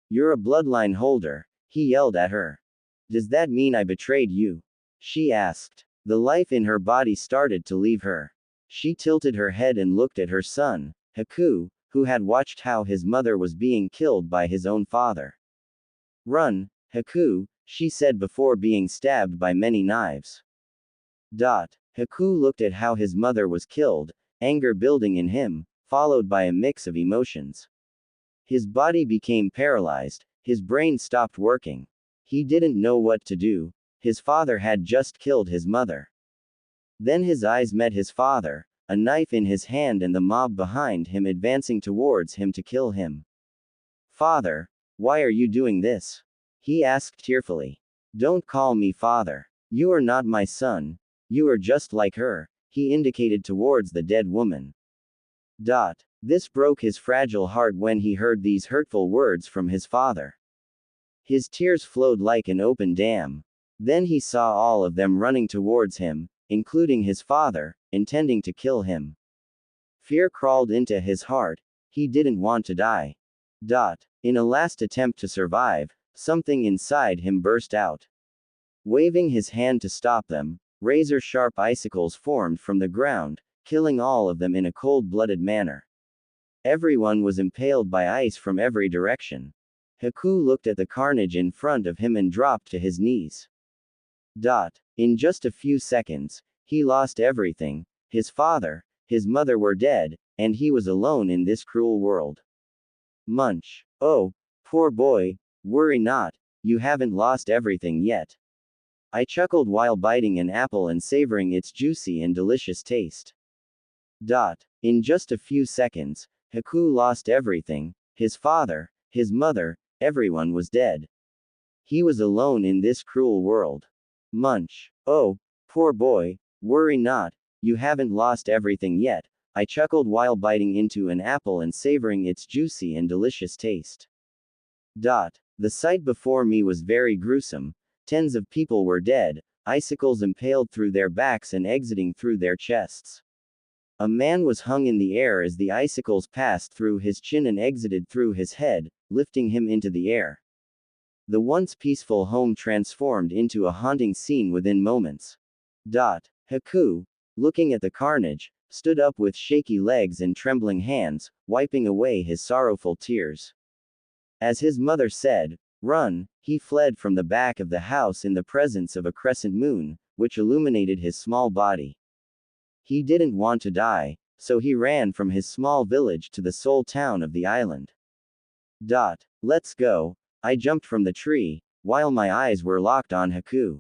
You're a bloodline holder, he yelled at her. Does that mean I betrayed you? She asked. The life in her body started to leave her. She tilted her head and looked at her son, Haku, who had watched how his mother was being killed by his own father. Run, Haku, she said before being stabbed by many knives. Haku looked at how his mother was killed, anger building in him, followed by a mix of emotions. His body became paralyzed, his brain stopped working. He didn't know what to do. His father had just killed his mother. Then his eyes met his father, a knife in his hand and the mob behind him advancing towards him to kill him. Father, why are you doing this? He asked tearfully. Don't call me father. You are not my son. You are just like her, he indicated towards the dead woman. This broke his fragile heart when he heard these hurtful words from his father. His tears flowed like an open dam. Then he saw all of them running towards him, including his father, intending to kill him. Fear crawled into his heart. He didn't want to die. In a last attempt to survive, something inside him burst out. Waving his hand to stop them, razor-sharp icicles formed from the ground, killing all of them in a cold-blooded manner. Everyone was impaled by ice from every direction. Haku looked at the carnage in front of him and dropped to his knees. In just a few seconds, he lost everything. His father, his mother were dead, and he was alone in this cruel world. Munch. Oh, poor boy, worry not, you haven't lost everything yet. I chuckled while biting an apple and savoring its juicy and delicious taste. In just a few seconds, Haku lost everything: his father, his mother, everyone was dead. He was alone in this cruel world. Munch. Oh, poor boy, worry not, you haven't lost everything yet, I chuckled while biting into an apple and savoring its juicy and delicious taste. The sight before me was very gruesome. Tens of people were dead, icicles impaled through their backs and exiting through their chests. A man was hung in the air as the icicles passed through his chin and exited through his head, lifting him into the air. The once peaceful home transformed into a haunting scene within moments. Haku, looking at the carnage, stood up with shaky legs and trembling hands, wiping away his sorrowful tears. As his mother said, "Run," he fled from the back of the house in the presence of a crescent moon, which illuminated his small body. He didn't want to die, so he ran from his small village to the sole town of the island. Let's go. I jumped from the tree, while my eyes were locked on Haku.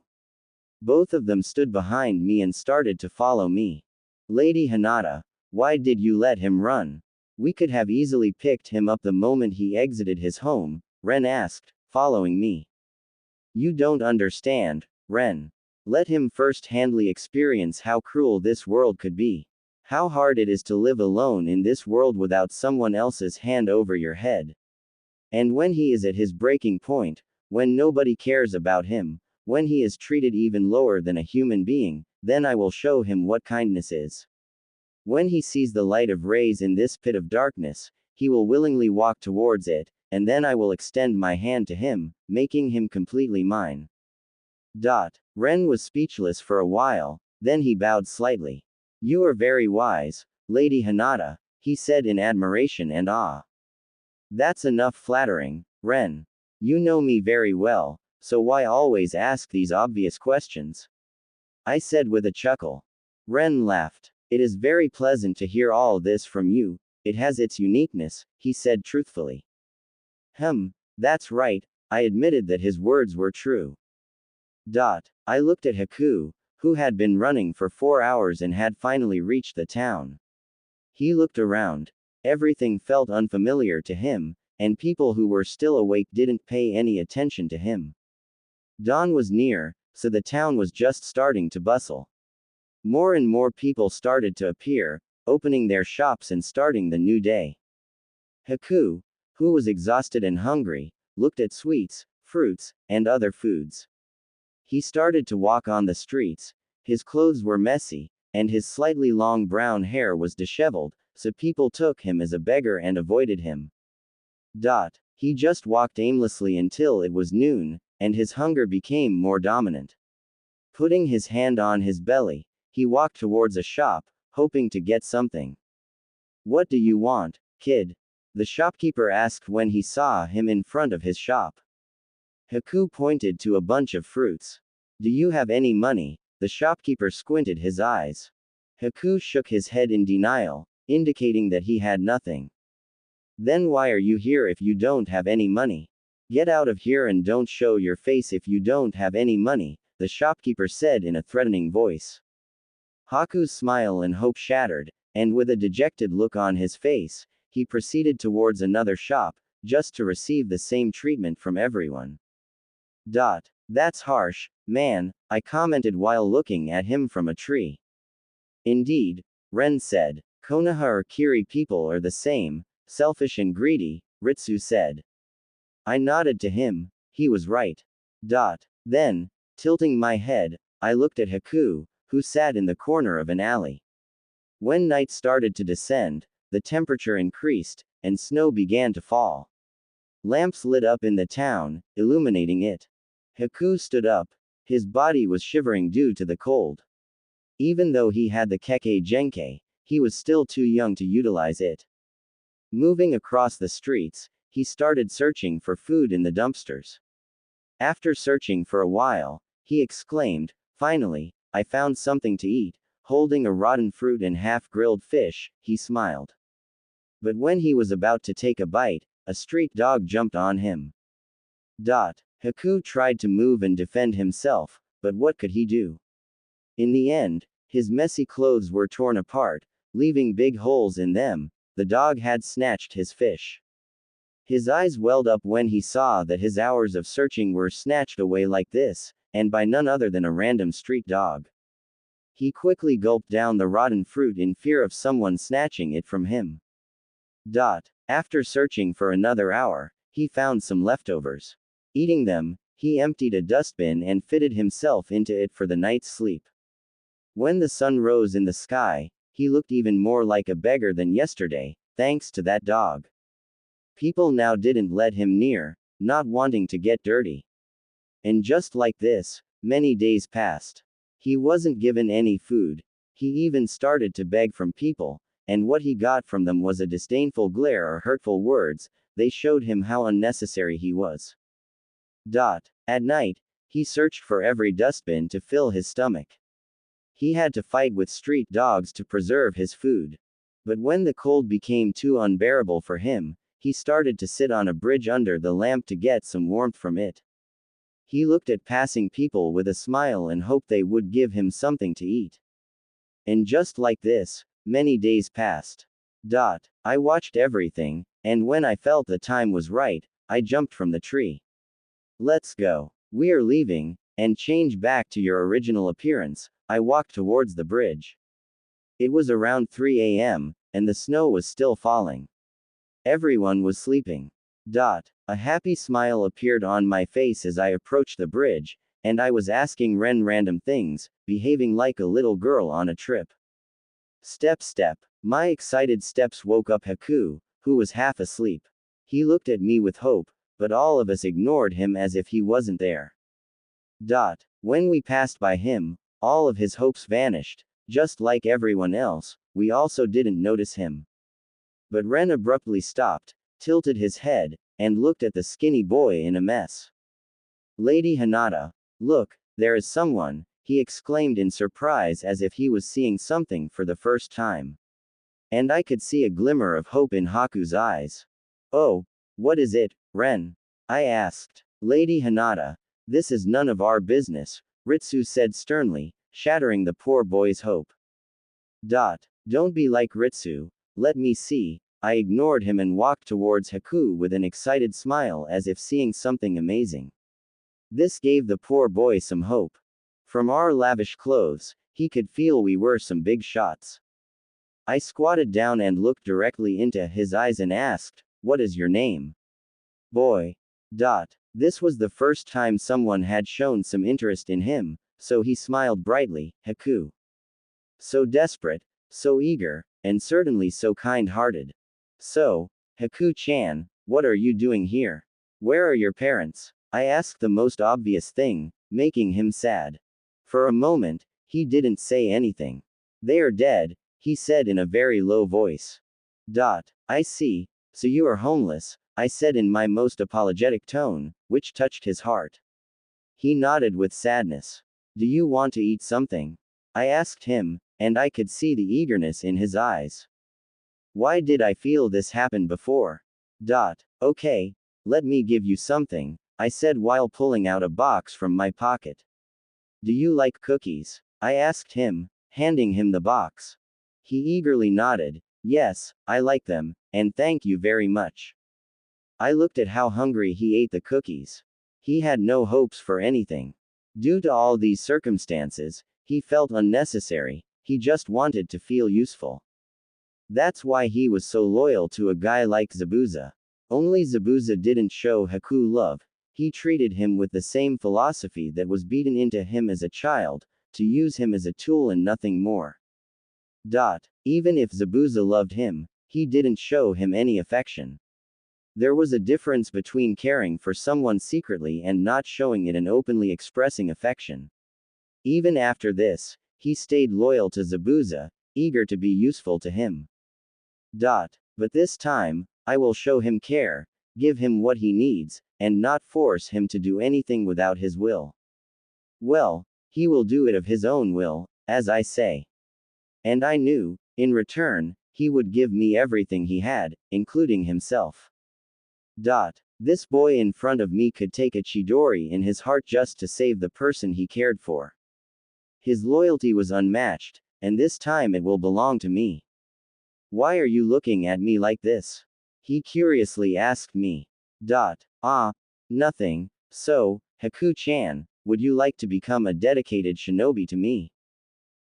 Both of them stood behind me and started to follow me. Lady Hinata, why did you let him run? We could have easily picked him up the moment he exited his home, Ren asked, following me. You don't understand, Ren. Let him first-handly experience how cruel this world could be. How hard it is to live alone in this world without someone else's hand over your head. And when he is at his breaking point, when nobody cares about him, when he is treated even lower than a human being, then I will show him what kindness is. When he sees the light of rays in this pit of darkness, he will willingly walk towards it, and then I will extend my hand to him, making him completely mine. Ren was speechless for a while, then he bowed slightly. You are very wise, Lady Hinata, he said in admiration and awe. That's enough flattering, Ren. You know me very well, so why always ask these obvious questions? I said with a chuckle. Ren laughed. It is very pleasant to hear all this from you, it has its uniqueness, he said truthfully. That's right, I admitted that his words were true. I looked at Haku, who had been running for 4 hours and had finally reached the town. He looked around. Everything felt unfamiliar to him, and people who were still awake didn't pay any attention to him. Dawn was near, so the town was just starting to bustle. More and more people started to appear, opening their shops and starting the new day. Haku, who was exhausted and hungry, looked at sweets, fruits, and other foods. He started to walk on the streets. His clothes were messy, and his slightly long brown hair was disheveled, so people took him as a beggar and avoided him. He just walked aimlessly until it was noon, and his hunger became more dominant. Putting his hand on his belly, he walked towards a shop, hoping to get something. What do you want, kid? The shopkeeper asked when he saw him in front of his shop. Haku pointed to a bunch of fruits. Do you have any money? The shopkeeper squinted his eyes. Haku shook his head in denial, indicating that he had nothing. Then why are you here if you don't have any money? Get out of here and don't show your face if you don't have any money, the shopkeeper said in a threatening voice. Haku's smile and hope shattered, and with a dejected look on his face, he proceeded towards another shop, just to receive the same treatment from everyone. That's harsh, man, I commented while looking at him from a tree. Indeed, Ren said. Konoha or Kiri people are the same, selfish and greedy, Ritsu said. I nodded to him, he was right. Then, tilting my head, I looked at Haku, who sat in the corner of an alley. When night started to descend, the temperature increased, and snow began to fall. Lamps lit up in the town, illuminating it. Haku stood up. His body was shivering due to the cold. Even though he had the Kekkei Genkei, he was still too young to utilize it. Moving across the streets, he started searching for food in the dumpsters. After searching for a while, he exclaimed, finally, I found something to eat. Holding a rotten fruit and half-grilled fish, he smiled. But when he was about to take a bite, a street dog jumped on him. Haku tried to move and defend himself, but what could he do? In the end, his messy clothes were torn apart, leaving big holes in them. The dog had snatched his fish. His eyes welled up when he saw that his hours of searching were snatched away like this, and by none other than a random street dog. He quickly gulped down the rotten fruit in fear of someone snatching it from him. After searching for another hour, he found some leftovers. Eating them, he emptied a dustbin and fitted himself into it for the night's sleep. When the sun rose in the sky, he looked even more like a beggar than yesterday, thanks to that dog. People now didn't let him near, not wanting to get dirty. And just like this, many days passed. He wasn't given any food. He even started to beg from people, and what he got from them was a disdainful glare or hurtful words. They showed him how unnecessary he was. At night, he searched for every dustbin to fill his stomach. He had to fight with street dogs to preserve his food. But when the cold became too unbearable for him, he started to sit on a bridge under the lamp to get some warmth from it. He looked at passing people with a smile and hoped they would give him something to eat. And just like this, many days passed. I watched everything, and when I felt the time was right, I jumped from the tree. Let's go. We are leaving, and change back to your original appearance. I walked towards the bridge. It was around 3 a.m., and the snow was still falling. Everyone was sleeping. A happy smile appeared on my face as I approached the bridge, and I was asking Ren random things, behaving like a little girl on a trip. Step step. My excited steps woke up Haku, who was half asleep. He looked at me with hope, but all of us ignored him as if he wasn't there. When we passed by him, all of his hopes vanished. Just like everyone else, we also didn't notice him. But Ren abruptly stopped, tilted his head, and looked at the skinny boy in a mess. Lady Hinata, look, there is someone, he exclaimed in surprise as if he was seeing something for the first time. And I could see a glimmer of hope in Haku's eyes. Oh, what is it, Ren? I asked. Lady Hinata, this is none of our business, Ritsu said sternly, shattering the poor boy's hope. Don't be like Ritsu, let me see. I ignored him and walked towards Haku with an excited smile as if seeing something amazing. This gave the poor boy some hope. From our lavish clothes, he could feel we were some big shots. I squatted down and looked directly into his eyes and asked, what is your name? Boy. This was the first time someone had shown some interest in him, so he smiled brightly. Haku. So desperate, so eager, and certainly so kind-hearted. So, Haku-chan, what are you doing here? Where are your parents? I asked the most obvious thing, making him sad. For a moment, he didn't say anything. They are dead, he said in a very low voice. I see, so you are homeless, I said in my most apologetic tone, which touched his heart. He nodded with sadness. Do you want to eat something? I asked him, and I could see the eagerness in his eyes. Why did I feel this happen before? Okay, let me give you something, I said while pulling out a box from my pocket. Do you like cookies? I asked him, handing him the box. He eagerly nodded. Yes, I like them, and thank you very much. I looked at how hungry he ate the cookies. He had no hopes for anything. Due to all these circumstances, he felt unnecessary, he just wanted to feel useful. That's why he was so loyal to a guy like Zabuza. Only Zabuza didn't show Haku love, he treated him with the same philosophy that was beaten into him as a child, to use him as a tool and nothing more. Even if Zabuza loved him, he didn't show him any affection. There was a difference between caring for someone secretly and not showing it and openly expressing affection. Even after this, he stayed loyal to Zabuza, eager to be useful to him. But this time, I will show him care, give him what he needs, and not force him to do anything without his will. Well, he will do it of his own will, as I say. And I knew, in return, he would give me everything he had, including himself. This boy in front of me could take a Chidori in his heart just to save the person he cared for. His loyalty was unmatched, and this time it will belong to me. Why are you looking at me like this? He curiously asked me. Nothing. So, Haku-chan, would you like to become a dedicated shinobi to me?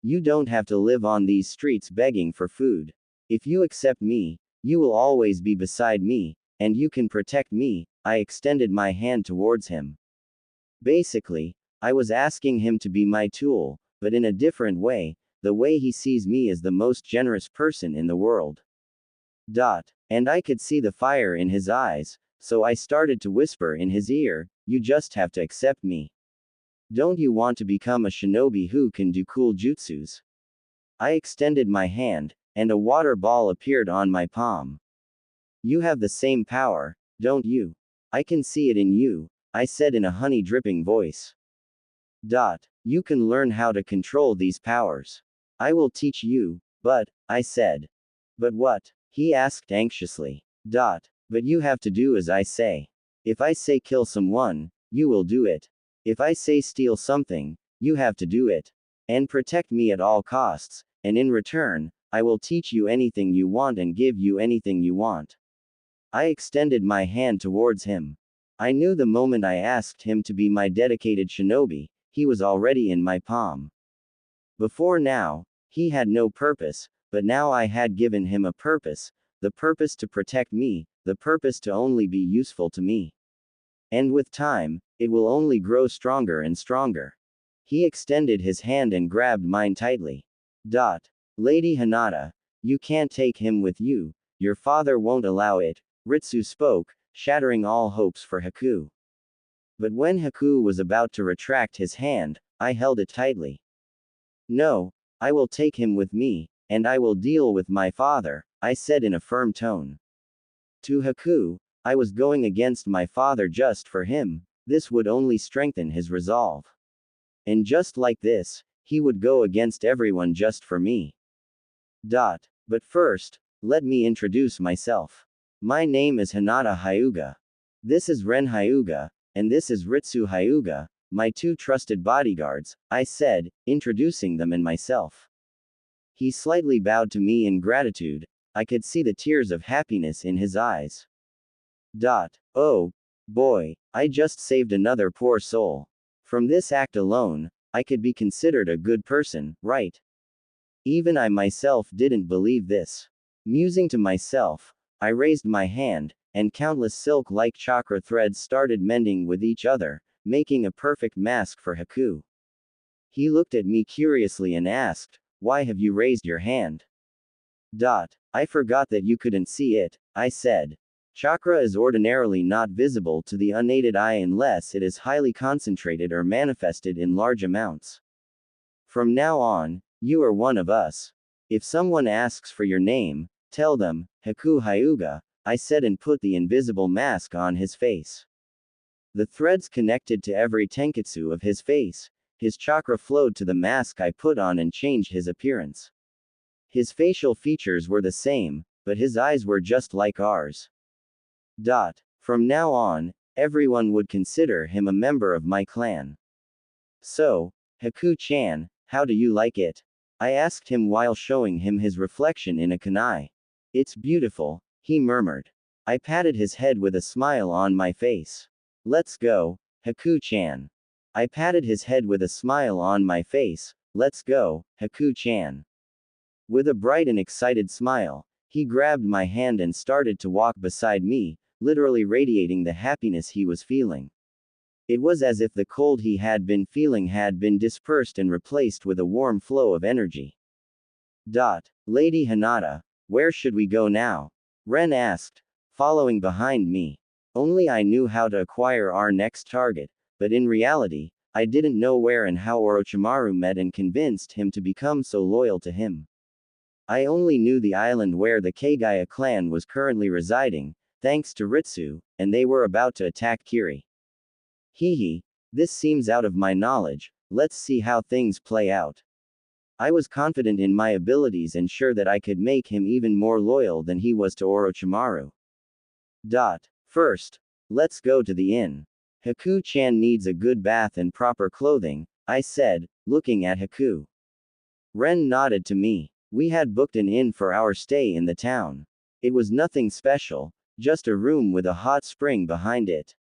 You don't have to live on these streets begging for food. If you accept me, you will always be beside me, and you can protect me. I extended my hand towards him. Basically, I was asking him to be my tool, but in a different way, the way he sees me as the most generous person in the world. And I could see the fire in his eyes, so I started to whisper in his ear, you just have to accept me. Don't you want to become a shinobi who can do cool jutsus? I extended my hand, and a water ball appeared on my palm. You have the same power, don't you? I can see it in you, I said in a honey-dripping voice. You can learn how to control these powers. I will teach you, but, I said. But what? He asked anxiously. But you have to do as I say. If I say kill someone, you will do it. If I say steal something, you have to do it. And protect me at all costs, and in return, I will teach you anything you want and give you anything you want. I extended my hand towards him. I knew the moment I asked him to be my dedicated shinobi, he was already in my palm. Before now, he had no purpose, but now I had given him a purpose, the purpose to protect me, the purpose to only be useful to me. And with time, it will only grow stronger and stronger. He extended his hand and grabbed mine tightly. Lady Hinata, you can't take him with you, your father won't allow it, Ritsu spoke, shattering all hopes for Haku. But when Haku was about to retract his hand, I held it tightly. No, I will take him with me, and I will deal with my father, I said in a firm tone. To Haku, I was going against my father just for him, this would only strengthen his resolve. And just like this, he would go against everyone just for me. But first, let me introduce myself. My name is Hinata Hyuga. This is Ren Hyuga, and this is Ritsu Hyuga, my two trusted bodyguards, I said, introducing them and myself. He slightly bowed to me in gratitude, I could see the tears of happiness in his eyes. Oh, boy, I just saved another poor soul. From this act alone, I could be considered a good person, right? Even I myself didn't believe this. Musing to myself, I raised my hand, and countless silk-like chakra threads started mending with each other, making a perfect mask for Haku. He looked at me curiously and asked, why have you raised your hand? I forgot that you couldn't see it, I said. Chakra is ordinarily not visible to the unaided eye unless it is highly concentrated or manifested in large amounts. From now on, you are one of us. If someone asks for your name, tell them, Haku Hyuga, I said and put the invisible mask on his face. The threads connected to every tenketsu of his face, his chakra flowed to the mask I put on and changed his appearance. His facial features were the same, but his eyes were just like ours. From now on, everyone would consider him a member of my clan. So, Haku-chan, how do you like it? I asked him while showing him his reflection in a kunai. It's beautiful, he murmured. I patted his head with a smile on my face. Let's go, Haku-chan. I patted his head with a smile on my face. Let's go, Haku-chan. With a bright and excited smile, he grabbed my hand and started to walk beside me, literally radiating the happiness he was feeling. It was as if the cold he had been feeling had been dispersed and replaced with a warm flow of energy. Lady Hinata, where should we go now? Ren asked, following behind me. Only I knew how to acquire our next target, but in reality, I didn't know where and how Orochimaru met and convinced him to become so loyal to him. I only knew the island where the Kagaya clan was currently residing, thanks to Ritsu, and they were about to attack Kiri. This seems out of my knowledge, let's see how things play out. I was confident in my abilities and sure that I could make him even more loyal than he was to Orochimaru. First, let's go to the inn. Haku-chan needs a good bath and proper clothing, I said, looking at Haku. Ren nodded to me. We had booked an inn for our stay in the town. It was nothing special, just a room with a hot spring behind it.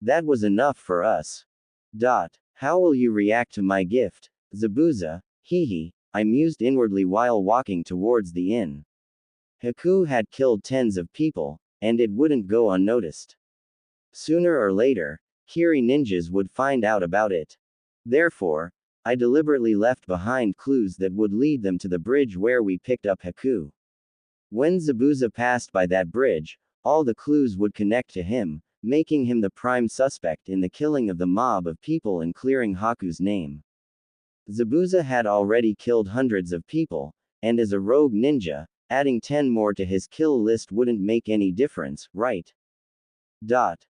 That was enough for us. How will you react to my gift, Zabuza? Hehe, I mused inwardly while walking towards the inn. Haku had killed tens of people, and it wouldn't go unnoticed. Sooner or later, Kiri ninjas would find out about it. Therefore, I deliberately left behind clues that would lead them to the bridge where we picked up Haku. When Zabuza passed by that bridge, all the clues would connect to him, making him the prime suspect in the killing of the mob of people and clearing Haku's name. Zabuza had already killed hundreds of people, and as a rogue ninja, adding 10 more to his kill list wouldn't make any difference, right?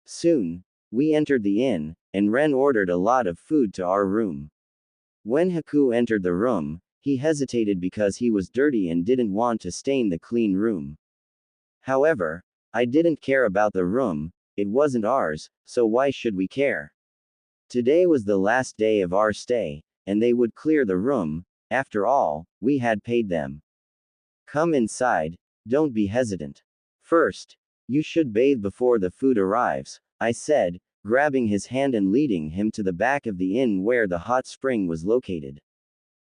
Soon, we entered the inn, and Ren ordered a lot of food to our room. When Haku entered the room, he hesitated because he was dirty and didn't want to stain the clean room. However, I didn't care about the room, it wasn't ours, so why should we care? Today was the last day of our stay, and they would clear the room, after all, we had paid them. Come inside, don't be hesitant. First, you should bathe before the food arrives, I said, grabbing his hand and leading him to the back of the inn where the hot spring was located.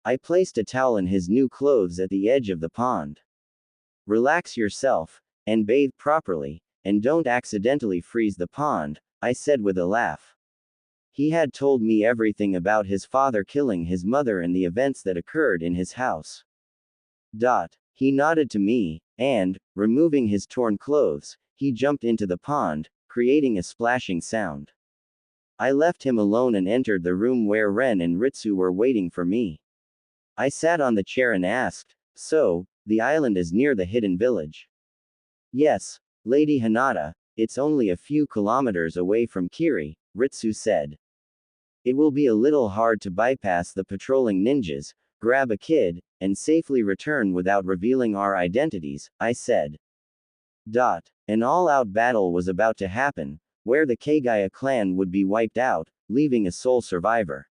I placed a towel in his new clothes at the edge of the pond. Relax yourself, and bathe properly, and don't accidentally freeze the pond, I said with a laugh. He had told me everything about his father killing his mother and the events that occurred in his house. He nodded to me, and, removing his torn clothes, he jumped into the pond, creating a splashing sound. I left him alone and entered the room where Ren and Ritsu were waiting for me. I sat on the chair and asked, "So, the island is near the hidden village?" "Yes, Lady Hinata, it's only a few kilometers away from Kiri," Ritsu said. "It will be a little hard to bypass the patrolling ninjas, grab a kid, and safely return without revealing our identities," I said. An all-out battle was about to happen, where the Kagaya clan would be wiped out, leaving a sole survivor.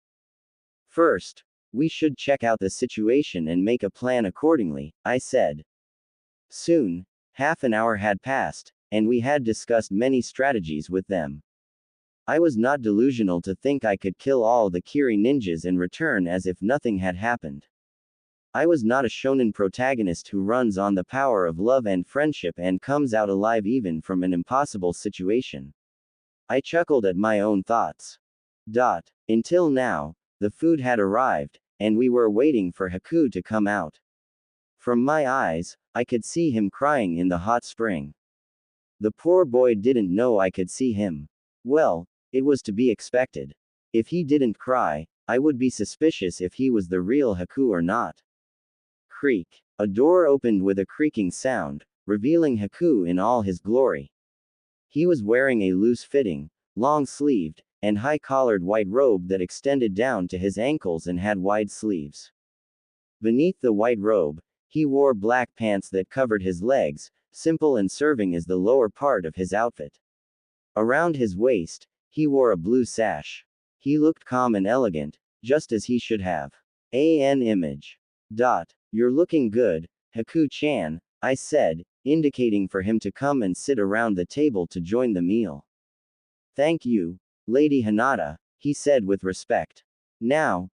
First, we should check out the situation and make a plan accordingly, I said. Soon, half an hour had passed, and we had discussed many strategies with them. I was not delusional to think I could kill all the Kiri ninjas and return as if nothing had happened. I was not a shonen protagonist who runs on the power of love and friendship and comes out alive even from an impossible situation. I chuckled at my own thoughts. Until now, the food had arrived, and we were waiting for Haku to come out. From my eyes, I could see him crying in the hot spring. The poor boy didn't know I could see him. Well, it was to be expected. If he didn't cry, I would be suspicious if he was the real Haku or not. Creak. A door opened with a creaking sound, revealing Haku in all his glory. He was wearing a loose-fitting, long-sleeved, and high-collared white robe that extended down to his ankles and had wide sleeves. Beneath the white robe, he wore black pants that covered his legs, simple and serving as the lower part of his outfit. Around his waist, he wore a blue sash. He looked calm and elegant, just as he should have. An image. You're looking good, Haku-chan, I said, indicating for him to come and sit around the table to join the meal. Thank you, Lady Hinata, he said with respect. Now,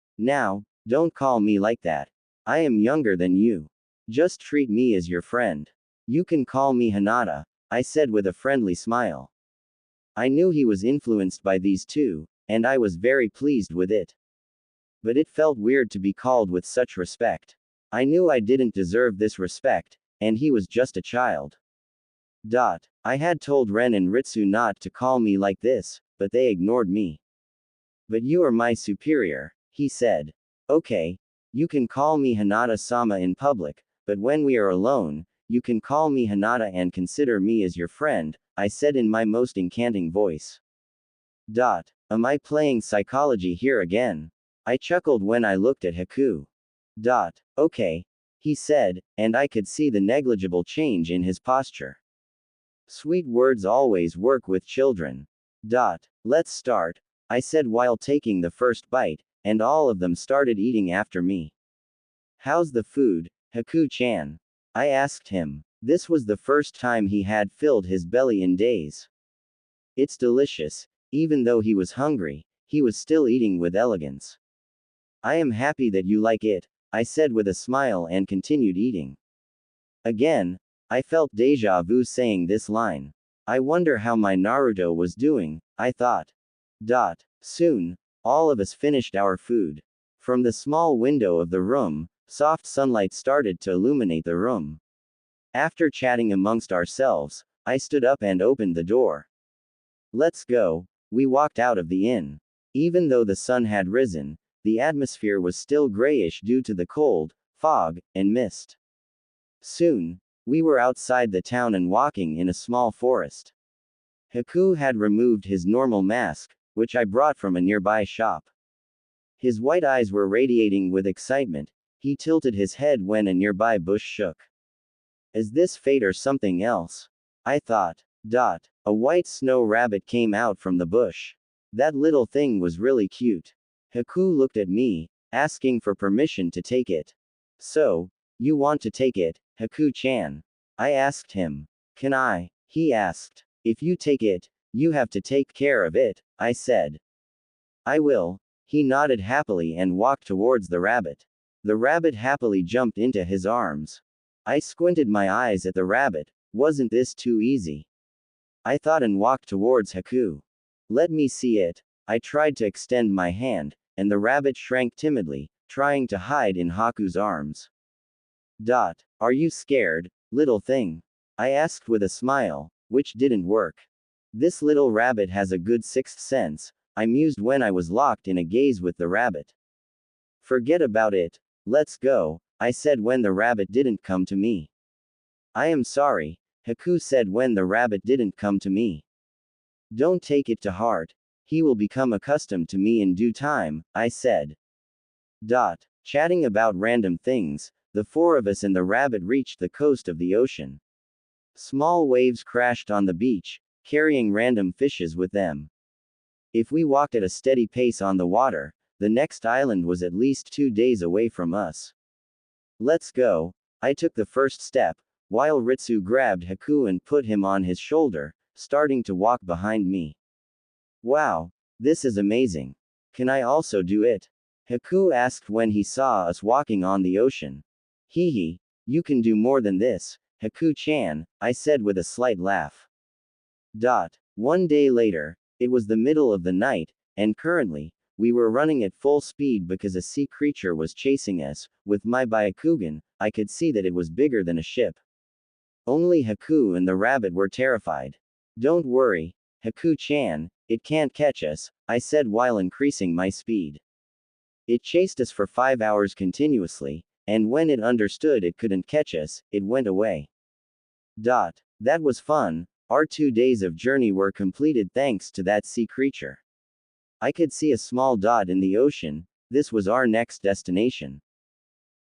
don't call me like that. I am younger than you. Just treat me as your friend. You can call me Hinata, I said with a friendly smile. I knew he was influenced by these two, and I was very pleased with it. But it felt weird to be called with such respect. I knew I didn't deserve this respect, and he was just a child. I had told Ren and Ritsu not to call me like this, but they ignored me. But you are my superior, he said. Okay, you can call me Hinata-sama in public, but when we are alone, you can call me Hinata and consider me as your friend, I said in my most enchanting voice. Am I playing psychology here again? I chuckled when I looked at Haku. Okay, he said, and I could see the negligible change in his posture. Sweet words always work with children. Let's start, I said while taking the first bite, and all of them started eating after me. How's the food, Haku-chan? I asked him. This was the first time he had filled his belly in days. It's delicious. Even though he was hungry, he was still eating with elegance. I am happy that you like it, I said with a smile and continued eating. Again, I felt deja vu saying this line. I wonder how my Naruto was doing, I thought. Soon, all of us finished our food. From the small window of the room, soft sunlight started to illuminate the room. After chatting amongst ourselves, I stood up and opened the door. Let's go. We walked out of the inn. Even though the sun had risen, the atmosphere was still grayish due to the cold, fog, and mist. Soon, we were outside the town and walking in a small forest. Haku had removed his normal mask, which I brought from a nearby shop. His white eyes were radiating with excitement. He tilted his head when a nearby bush shook. Is this fate or something else? I thought. A white snow rabbit came out from the bush. That little thing was really cute. Haku looked at me, asking for permission to take it. So, you want to take it, Haku-chan? I asked him. Can I? He asked. If you take it, you have to take care of it, I said. I will. He nodded happily and walked towards the rabbit. The rabbit happily jumped into his arms. I squinted my eyes at the rabbit. Wasn't this too easy? I thought and walked towards Haku. Let me see it. I tried to extend my hand, and the rabbit shrank timidly, trying to hide in Haku's arms. Are you scared, little thing? I asked with a smile, which didn't work. This little rabbit has a good sixth sense, I mused when I was locked in a gaze with the rabbit. Forget about it. Let's go, I said when the rabbit didn't come to me. I am sorry, Haku said when the rabbit didn't come to me. Don't take it to heart. He will become accustomed to me in due time, I said. Chatting about random things, the four of us and the rabbit reached the coast of the ocean. Small waves crashed on the beach, carrying random fishes with them. If we walked at a steady pace on the water, the next island was at least 2 days away from us. Let's go. I took the first step, while Ritsu grabbed Haku and put him on his shoulder, starting to walk behind me. Wow, this is amazing. Can I also do it? Haku asked when he saw us walking on the ocean. Hehe, you can do more than this, Haku-chan, I said with a slight laugh. 1 day later, it was the middle of the night, and currently, we were running at full speed because a sea creature was chasing us. With my Byakugan, I could see that it was bigger than a ship. Only Haku and the rabbit were terrified. Don't worry, Haku-chan, it can't catch us, I said while increasing my speed. It chased us for 5 hours continuously, and when it understood it couldn't catch us, it went away. That was fun. Our 2 days of journey were completed thanks to that sea creature. I could see a small dot in the ocean. This was our next destination.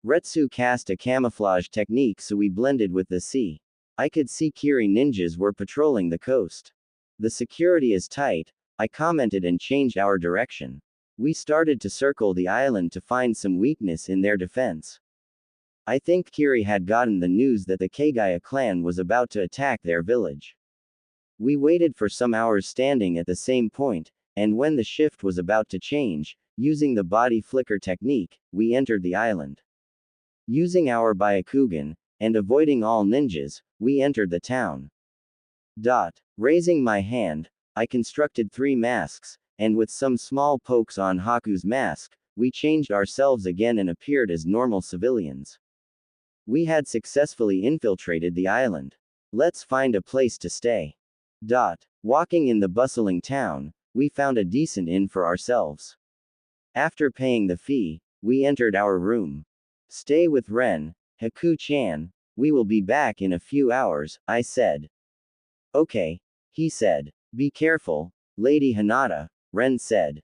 Retsu cast a camouflage technique so we blended with the sea. I could see Kiri ninjas were patrolling the coast. The security is tight, I commented and changed our direction. We started to circle the island to find some weakness in their defense. I think Kiri had gotten the news that the Kagaya clan was about to attack their village. We waited for some hours standing at the same point, and when the shift was about to change, using the body flicker technique, we entered the island. Using our Byakugan, and avoiding all ninjas, we entered the town. Raising my hand, I constructed 3 masks, and with some small pokes on Haku's mask, we changed ourselves again and appeared as normal civilians. We had successfully infiltrated the island. Let's find a place to stay. Walking in the bustling town, we found a decent inn for ourselves. After paying the fee, we entered our room. Stay with Ren, Haku-chan, we will be back in a few hours, I said. Okay, he said. Be careful, Lady Hinata, Ren said.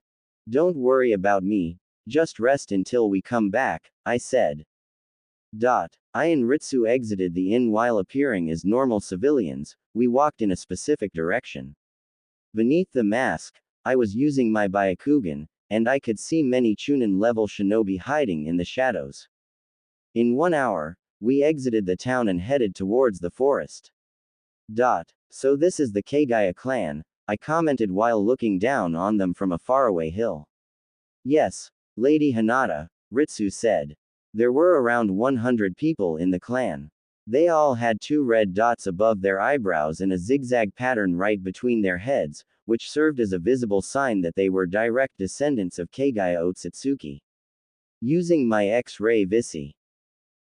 Don't worry about me, just rest until we come back, I said. I and Ritsu exited the inn while appearing as normal civilians. We walked in a specific direction. Beneath the mask, I was using my Byakugan, and I could see many Chunin-level shinobi hiding in the shadows. In 1 hour, we exited the town and headed towards the forest. So this is the Kagaya clan, I commented while looking down on them from a faraway hill. Yes, Lady Hinata, Ritsu said. There were around 100 people in the clan. They all had 2 red dots above their eyebrows and a zigzag pattern right between their heads, which served as a visible sign that they were direct descendants of Kagaya Otsutsuki. Using my X-ray Visi,